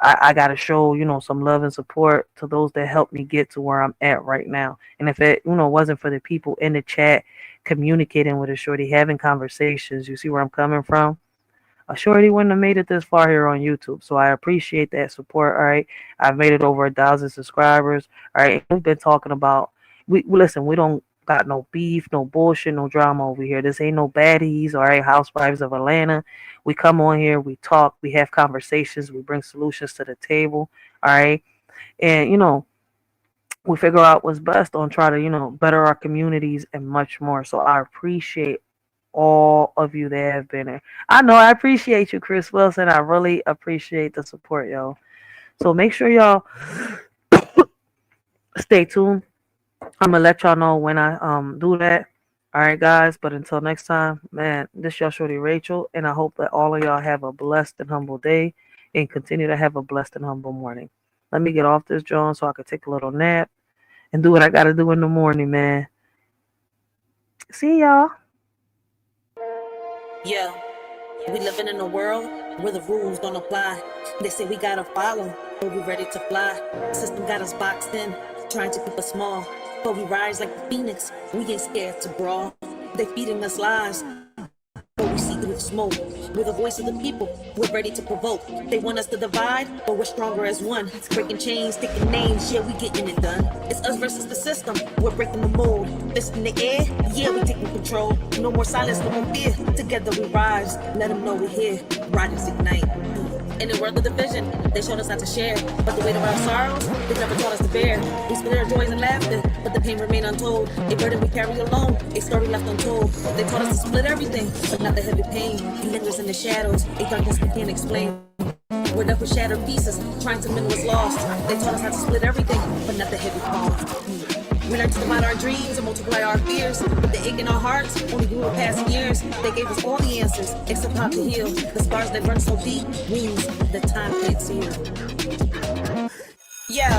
I got to show, some love and support to those that helped me get to where I'm at right now. And if it, wasn't for the people in the chat communicating with a Shorty, having conversations, you see where I'm coming from? A Shorty wouldn't have made it this far here on YouTube. So I appreciate that support. All right. I've made it over 1,000 subscribers. All right. We've been talking about, we don't got no beef, no bullshit, no drama over here. This ain't no baddies. All right. Housewives of Atlanta. We come on here, we talk, we have conversations, we bring solutions to the table. All right. And, we figure out what's best on try to, better our communities and much more. So I appreciate all of you that have been there. I know I appreciate you, Chris Wilson. I really appreciate the support, yo. So make sure y'all stay tuned. I'm gonna let y'all know when I do that. All right, guys. But until next time, man, this is your Shorty Rachel, and I hope that all of y'all have a blessed and humble day and continue to have a blessed and humble morning. Let me get off this, John, so I can take a little nap and do what I gotta do in the morning, man. See y'all. Yeah, we living in a world where the rules don't apply. They say we gotta follow, but we ready to fly. System got us boxed in, trying to keep us small. But we rise like the phoenix, we ain't scared to brawl. They feeding us lies, but we see through the smoke. We're the voice of the people, we're ready to provoke. They want us to divide, but we're stronger as one. Breaking chains, taking names, yeah, we getting it done. It's us versus the system, we're breaking the mold. Fist in the air, yeah, we taking control. No more silence, no more fear, together we rise. Let them know we're here, riders ignite. In the world of division, they showed us how to share. But the weight of our sorrows, they never taught us to bear. We split our joys and laughter, but the pain remained untold. A burden we carry alone, a story left untold. They taught us to split everything, but not the heavy pain. He lingers in the shadows, a darkness we can't explain. We're left with shattered pieces, trying to mend what's lost. They taught us how to split everything, but not the heavy cost. We learned to divide our dreams and multiply our fears. But the ache in our hearts only grew with passing years. They gave us all the answers, except how to heal. The scars that burn so deep, wounds that time can't seal. Yeah,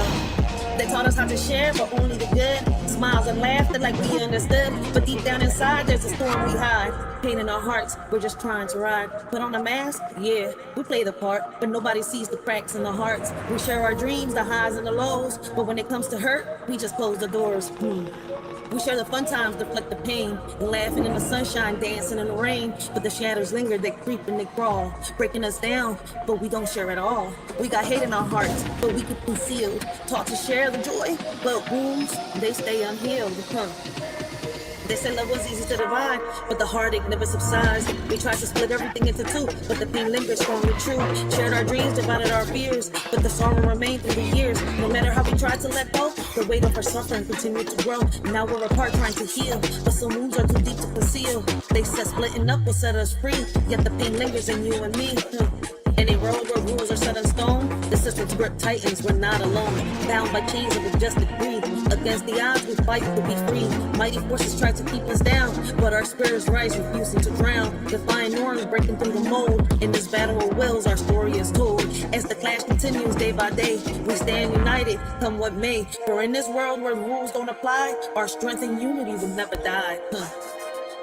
they taught us how to share, but only the good. Smiles and laughter like we understood. But deep down inside, there's a storm we hide. Pain in our hearts, we're just trying to ride. Put on a mask, yeah, we play the part, but nobody sees the cracks in the hearts. We share our dreams, the highs and the lows, but when it comes to hurt, we just close the doors. We share the fun times, deflect the pain, laughing in the sunshine, dancing in the rain. But the shadows linger, they creep and they crawl, breaking us down, but we don't share at all. We got hate in our hearts, but we keep concealed. Taught to share the joy, but wounds, they stay unhealed. They say love was easy to divide, but the heartache never subsides. We tried to split everything into two, but the pain lingers strong and true. Shared our dreams, divided our fears, but the sorrow remained through the years. No matter how we tried to let go, the weight of our suffering continued to grow. Now we're apart trying to heal, but some wounds are too deep to conceal. They said splitting up will set us free, yet the pain lingers in you and me. In a world where rules are set in stone, the system's grip tightens, we're not alone. Bound by chains of injustice greed. Against the odds we fight to be free. Mighty forces try to keep us down, but our spirits rise, refusing to drown. Defying norms, breaking through the mold. In this battle of wills, our story is told. As the clash continues day by day, we stand united, come what may. For in this world where the rules don't apply, our strength and unity will never die.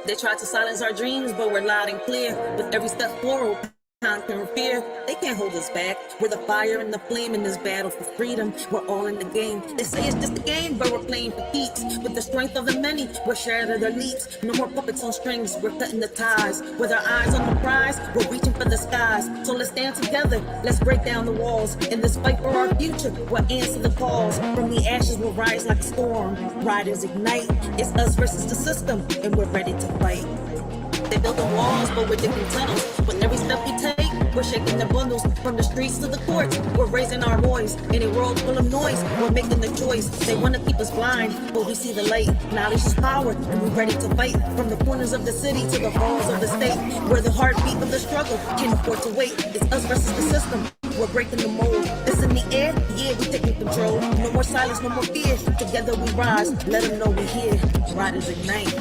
They try to silence our dreams, but we're loud and clear. With every step forward, conquering fear, they can't hold us back. We're the fire and the flame in this battle for freedom. We're all in the game. They say it's just a game, but we're playing for keeps. With the strength of the many, we're shattering their leaps. No more puppets on strings, we're cutting the ties. With our eyes on the prize, we're reaching for the skies. So let's stand together, let's break down the walls. In this fight for our future, we'll answer the calls. From the ashes, we'll rise like a storm. Riders ignite, it's us versus the system, and we're ready to fight. They building walls, but we're digging tunnels. With every step we take, we're shaking the bundles. From the streets to the courts, we're raising our voice. In a world full of noise, we're making the choice. They want to keep us blind, but we see the light. Knowledge is power, and we're ready to fight. From the corners of the city to the halls of the state, where the heartbeat of the struggle can't afford to wait. It's us versus the system. We're breaking the mold. It's in the air, yeah, we're taking control. No more silence, no more fear. Together we rise. Let them know we're here. Riders ignite.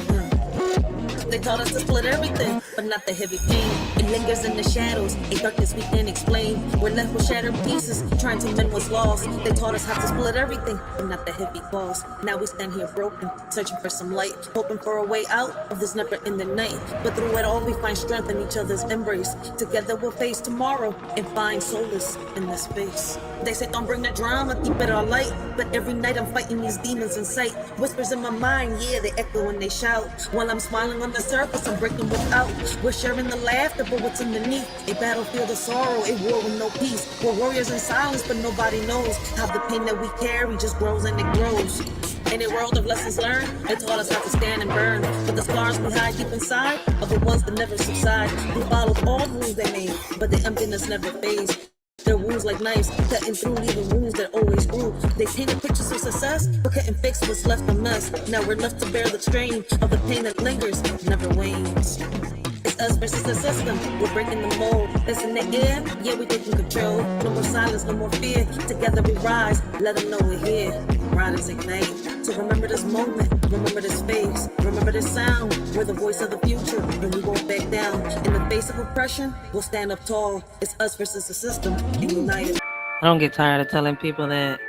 They taught us to split everything, but not the heavy pain. It lingers in the shadows, a darkness we can't explain. We're left with shattered pieces, trying to mend what's lost. They taught us how to split everything, but not the heavy cost. Now we stand here broken, searching for some light, hoping for a way out of this never-ending night. But through it all, we find strength in each other's embrace. Together we'll face tomorrow and find solace in this space. They say don't bring the drama, keep it all light. But every night I'm fighting these demons in sight. Whispers in my mind, yeah, they echo when they shout. While I'm smiling on the surface, I'm breaking without. We're sharing the laughter, but what's underneath? A battlefield of sorrow, a war with no peace. We're warriors in silence, but nobody knows how the pain that we carry just grows and it grows. In a world of lessons learned, they taught us how to stand and burn. But the scars we hide deep inside are the ones that never subside. We followed all the rules they made, but the emptiness never fades. Their wounds like knives, cutting through, leaving wounds that always grew. They painted pictures of success, but couldn't fix what's left a mess. Now we're left to bear the strain of the pain that lingers, never wanes. It's us versus the system, we're breaking the mold. It's in the air, yeah, we're taking control. No more silence, no more fear. Together we rise, let them know we're here. Riders ignite. So remember this moment, remember this face, remember this sound. We're the voice of the future, and we won't back down. In the face of oppression, we'll stand up tall. It's us versus the system, and united. I don't get tired of telling people that